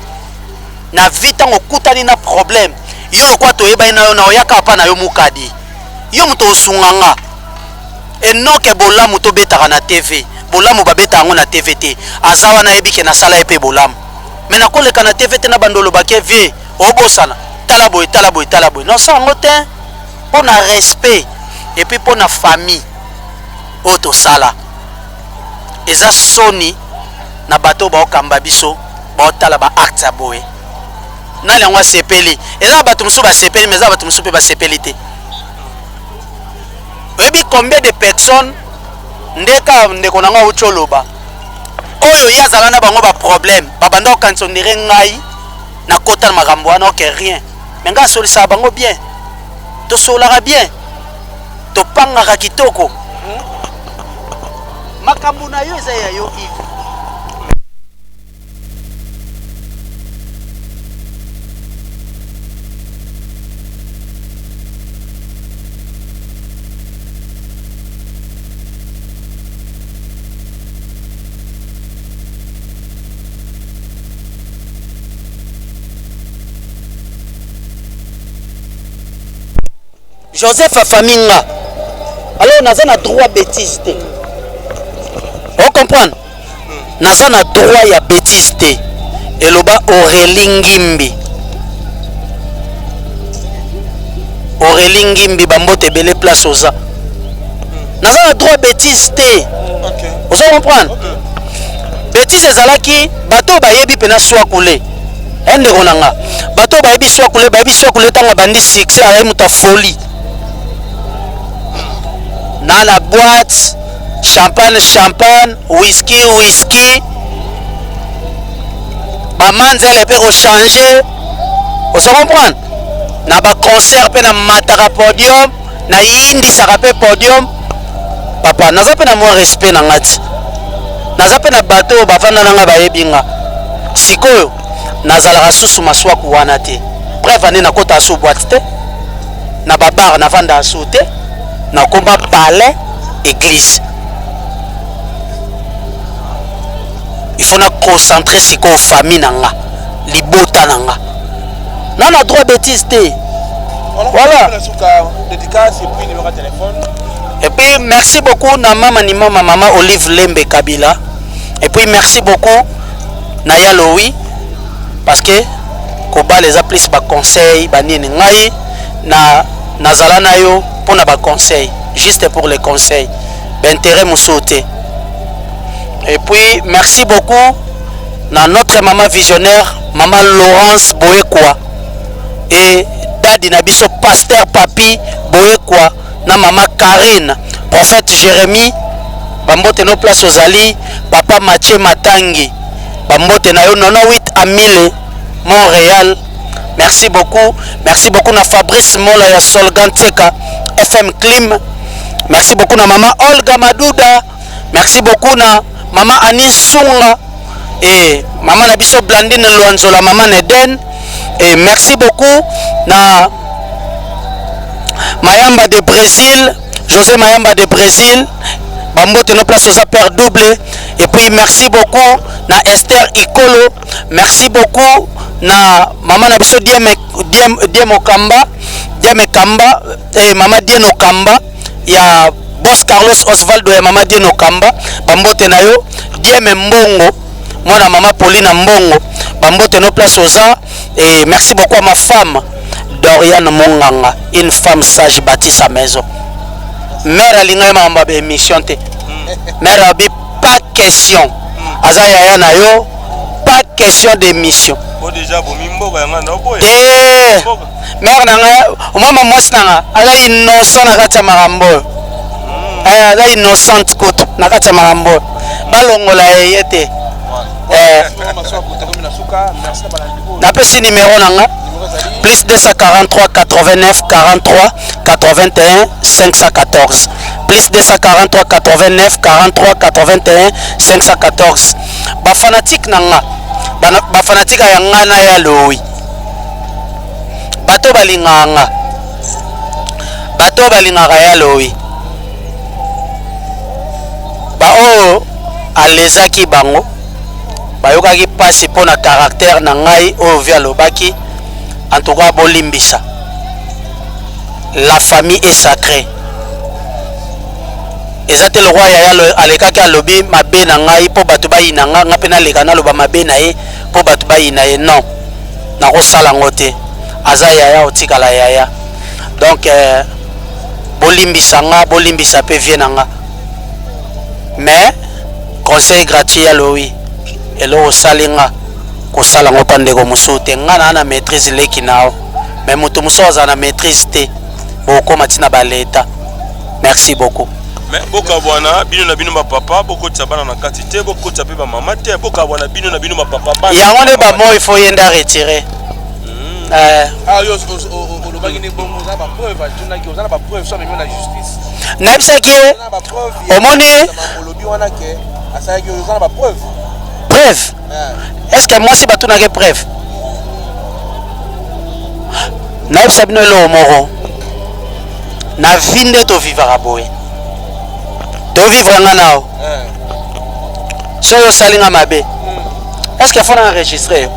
na vie tango kutani na problème yo kwa to yeba ina yo na oyaka pa na yo mukadi yo muto osunganga enoke bolamu to betaka na TV bolamu babeta ngo na TV te azawa na yebike na sala epe bolamu mais na koleka na TV te na bandolo bake vie obosana talabo non ça ngo te pour na respect et puis pour na famille auto sala eza soni na bato ba okamba biso ba tala ba acte aboye na lengwa sepeli eza bato musu ba sepeli mais eza bato musu pe ba sepeli te oyebi combien de personnes ndeka ndeko nanga ucholoba oyo yazala na bango ba problème babanda okansonere ngai na kota na makambo wana ok rien mais nga solisa bango bien to solara bien to pangaka kitoko makambo na yo eza ya yo hivi Joseph Afaminga. Alors naza na droit bêtise te. On comprend? Naza na droit ya bêtise te. Eloba Aurélie Ngimbi. Aurélie Ngimbi bambote belé place oza. Naza na droit bêtise te. Vous comprenez? Bêtise ezalaki bato bayebi pena swa kule. Ende konanga. Bato bayebi swa kule tanga bandi succès ala muta folie. Na la boîte, champagne, whisky. Ba manzele pe ko changer. Vous comprenez? Na ba concert pe na matara podium, na yindi saka pe podium. Papa, naza pe na mo respect na ngati. Naza pe na bato bafanda nanga bayebinga. Sikoyo nazala susu maswaku wana te. Bref ane na kota so boîte te. Na babar na vanda so te. Na komba palais église. Il faut na concentrer sikoyo famille nanga, libota nanga. Na droit bêtise te. Voilà. Et puis merci beaucoup na maman Olive Lembe Kabila. Et puis merci beaucoup na Yaloui parce que koba les applis ba conseil ba nini ngai na nazala na yo pour na ba conseil juste pour les conseils d'intérêt musote. Et puis merci beaucoup na notre maman visionnaire maman Laurence Boekwa et dadi na biso pasteur Papi Boekwa na maman Karine prophète Jérémie bambote no place ozali papa Mathieu Matangi bambote na yo 98 Amile Montréal. Merci beaucoup na Fabrice Mola ya Solganteka FM Clim. Merci beaucoup na maman Olga Maduda. Merci beaucoup na maman Anis Sunga et maman na biso Blandine Luanzola maman Eden. Et merci beaucoup na Mayamba de Brésil, José Mayamba de Brésil, bambote no place aux père double. Et puis merci beaucoup na Esther Ikolo, merci beaucoup na maman na biso Diemo Kamba et maman Dieno Kamba ya boss Carlos Osvaldo et maman Dieno Kamba bambote na yo Dieme Mbongo mwana maman Pauline Mbongo bambote no place aux et merci beaucoup à ma femme Dorian Monganga, une femme sage bâtie sa maison. Mère alinga mamba be émission te. Mère abi pas question. Azaya na yo pas question d'émission. Bon déjà bo mimbo ba ngana boy. Mère nanga mama mwasi nanga ala innocent na kati ya marambo. Ala innocent koto na kati ya marambo. Balongola yete. Napesi numéro nanga plus 243 89 43 81 514 plus 243 89 43 81 514 ba fanatique nanga ba fanatique ya ngana ya lowi bato balingaka ya lowi ba o alezaki bango bayokaki pasi pona caractère na ngai o via lobaki. En tout cas bolimbisa, la famille est sacrée. Ezate le roi ya alekaki alobi mabe na ngai po bato bayina nga ngapena lekana loba mabe na ye po bato bayina ye non na kosala ngote aza yaya otikala yaya. Donc bolimbisa nga bolimbisa pe vie na nga. Mais conseil gratuit ya lowi elo osalinga kosala ngo pandeko musute ngana na maîtrise leki nao mais mutu musoza na maîtrise te boko matina baleta. Merci beaucoup. Mais boka bwana bino na bino ba papa boko tsabana na kati te boko tsape ba mama te boka bwana bino na bino ba papa ba ya ngone ba mo il faut yenda retirer. Yo o lobaki ne bongo za ba preuve tuna ki ozana ba preuve so même la justice. Na bisaki omoni lobi wana ke asaya ki ozana ba preuve. Preuve. Est-ce que moi c'est batuna que preuve? Na sabino lo moro. Na vinde to vivre boy. To vivre nganao. So yo salinga mabe. Est-ce qu'il faut enregistrer?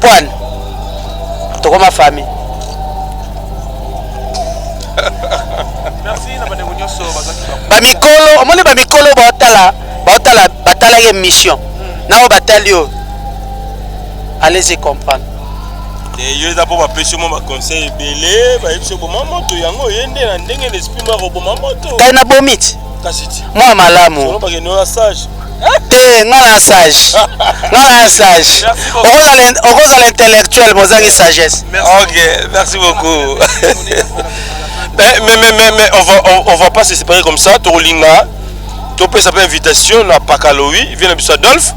Point. To comme ma famille. bamikolo omoni bamikolo batala émission nao batali oyo allez-y comprendre yo eza mpo bapesi mo baconseil ebele bayebisi oboma moto yango ye nde na ndenge l'esprit moko oboma moto ngai nabomi ti kasiti mwa malamu bakende oya sage te nga na sage okozala intellectuel bozangi sagesse. Ok, merci beaucoup. mais on va pas se séparer comme ça. Tolinga, tu peux s'appeler invitation na Pakaloui, il vient à Bissau Adolphe.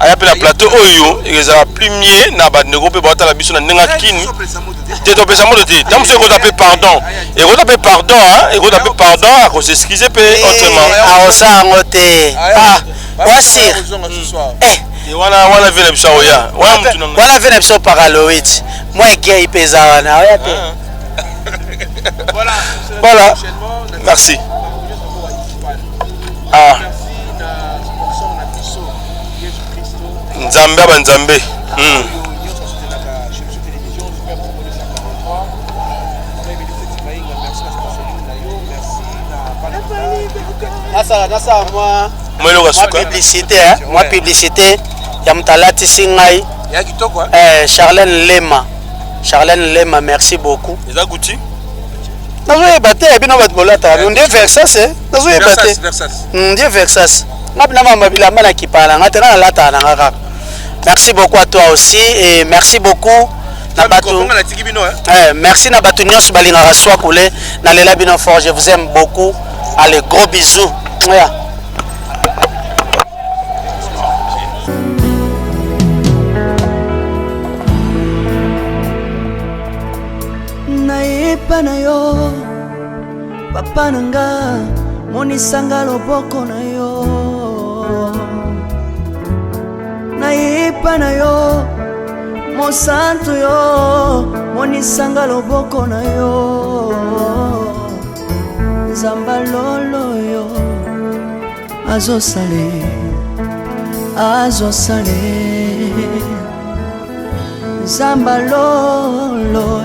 Il appelle la plateau Oyo, il y a plus mieux na bad nego pe bota la biso na nenga kini. Te to pesa mo de tam se ko taper pardon. Et ko taper pardon hein, et ko taper pardon à ko s'excuser pe autrement. Ah osa ngote. Ah, voici. Wana vient à Bissau ya. Wana vient à Bissau Pakaloui. Moi gay pesa wana, oya te. Voilà. Merci. Ah. Nzambe ba Nzambe. Nasa publicité hein, moi publicité ya mutalati singai. Ya kitoko Charlène Lema, merci beaucoup. Eza guti. Nazo ebate bino bat bolata, on dit Versace, nazo ebate. On dit Versace. Ngabina mama bilamba na kipala, ngatena na lata na ngaka. Merci beaucoup à toi aussi et merci beaucoup na batu. Merci na batu nyos balinga raswa kule na lela bino fort, je vous aime beaucoup. Allez, gros bisous. Yeah. Nayepa na yo papa nanga monisanga loboko na yo. Nayepa na yo mosantu yo monisanga loboko na yo. Zamba lolo yo azosale Zamba lolo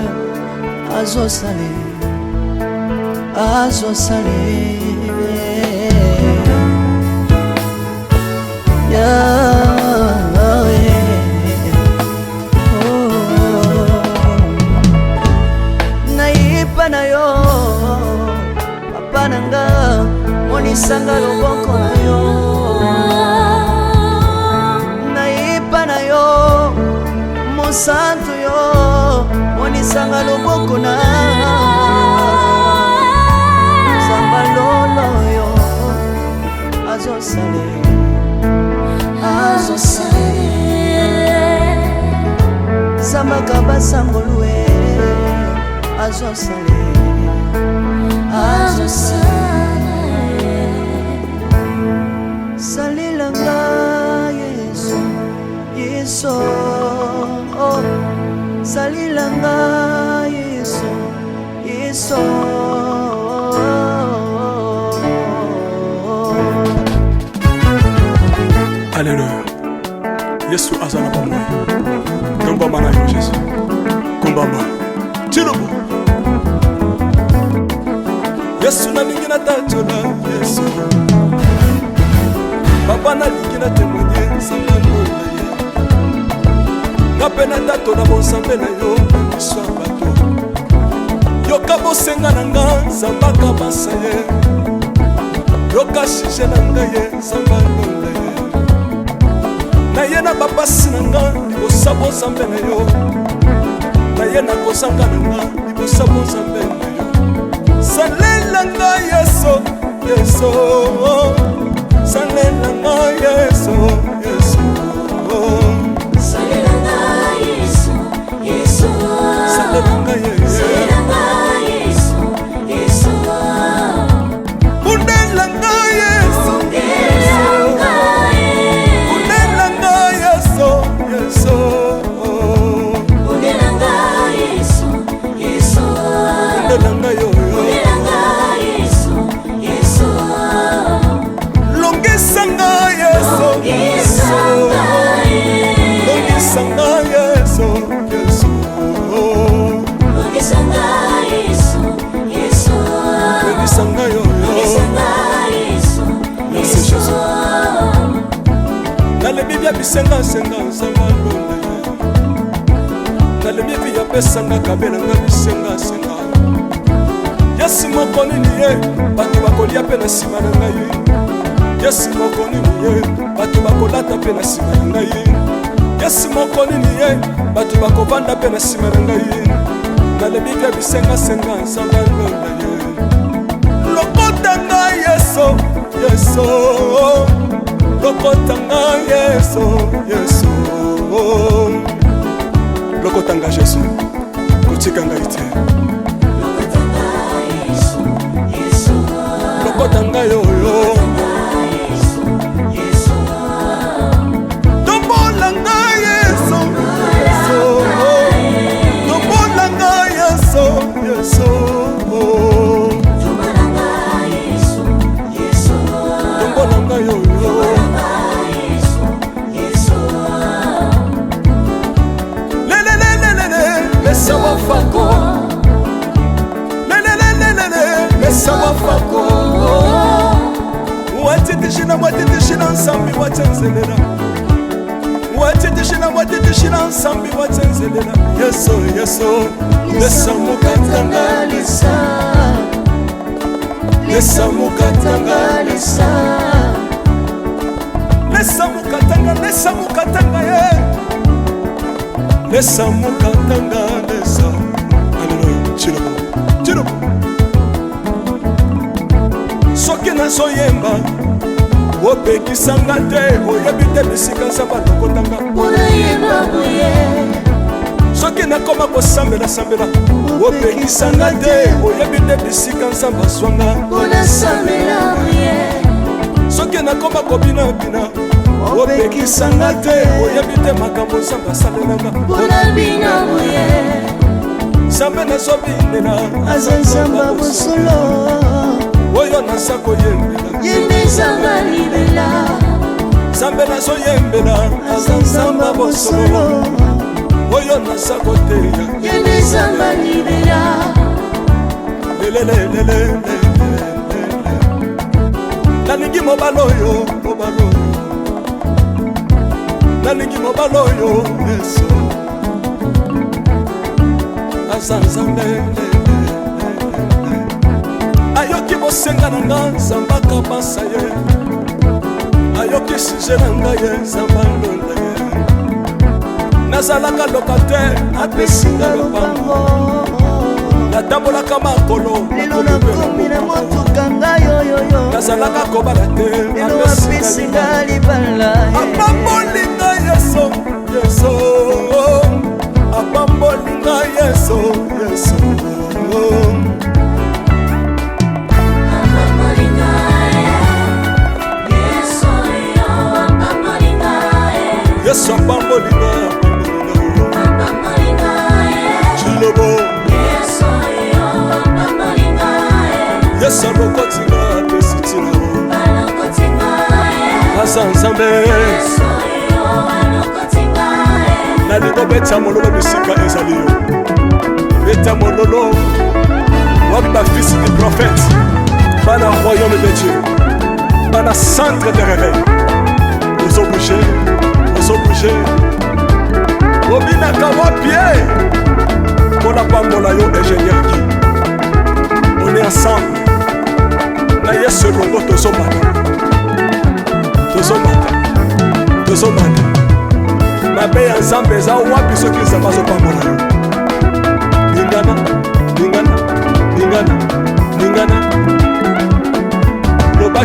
azosale Nayepa na yo papa nanga monisanga loboko na yo. Nayepa na yo mosantu yo monisanga loboko na Zamba lolo yo azosale Zamba kabasangolwe azosale salilanga Yesu oh. Salilanga Yesu Alléluia. Yesu azana pamoja. Kombamba na yo Yesu. Kombamba. Tilobo. Yesu na lingi na tatola Yesu. Papa na lingi na témoigner sangalo na ye. Napena tatola bonsambe na yo Yesu bato. Yoka bosenga na nga zambaka basaye. Yoka shishe na nga ye sangalo na ye. Na ye na babasi na nga libosa bonsambe na yo. Na ye na kosanga na nga libosa bonsambe na yo. Salela nga Yesu, Yesu. Salela nga Yesu, Yesu. Salela nga Yesu, Yesu. Salela nga Yesu, Yesu. Undela nga Yesu, Undela nga Yesu, Yesu. Undela nga Yesu, Yesu. Undela nga yo. bibia bisenga senga nzamba lole nalembi bia pesanga kabela nga bisenga senga yesi moko nini ye bato bakolia pe na nsima na ngai yesi moko nini ye bato bakolata pe na nsima na ngai yesi moko nini ye bato bakovanda pe na nsima na ngai nalembi bia bisenga senga nzamba lole lokota ngai yeso yeso lokotanga yesu yesu lokotanga jesu kotikanga ite lokotanga yoyo tombolanga yesu yesu tombolanga yesu yesu tombolanga yoyo Mesa wafako Mesa wafako Watitishina nsambi watenzelela Watitishina nsambi watenzelela Yeso yeso Lesa mukatanga lisa Lesa mukatanga lisa Lesa mukatanga ye Lesa mukatanga lesa Hallelujah Chilo Soki na soyemba Opekisanga te Oyebi te bisika nzamba lokotanga Olayemba buye Soki na koma kosambela sambela Opekisanga te Oyebi te bisika nzamba zwanga Olasambela buye Soki na koma kobina bina opekisanga te oyebi te makambo nzambe asalelanga mpona bina boye nzambe nazobinela aza nzamba bosolo oyo naza koyembela yembezanga libela nzambe nazoyembela aza nzamba bosolo oyo naza koteya yembezanga libela lelelelelele nalingi mobala oyo nalingi mobala oyo yesu aza nzambe ayoki bosenga na nga nzamba kabasa ye ayoki suje na ngai ye nzamba ndonda ye nazalaka lokater apesinga lopango natambolaka makolo lelo nakomi na motuka ngai oyoyo nazalaka kobala te apesinga libala apambolinga yeso yeso apambolinga yeso yeso yesu apambolinga chilobo yesu alokotinga apesitina aza nzambe nalingo beta mololo bisika ezali yo beta mololo wapi bafisi du prophète bana royaume de dieu bana centre de réveil ozobouge obinaka wapie mpona pambola yo ingénieur ki on est ensemble na yesu elongo tozomata mabe ya nzambe eza wapi soki nzambe azopambola yo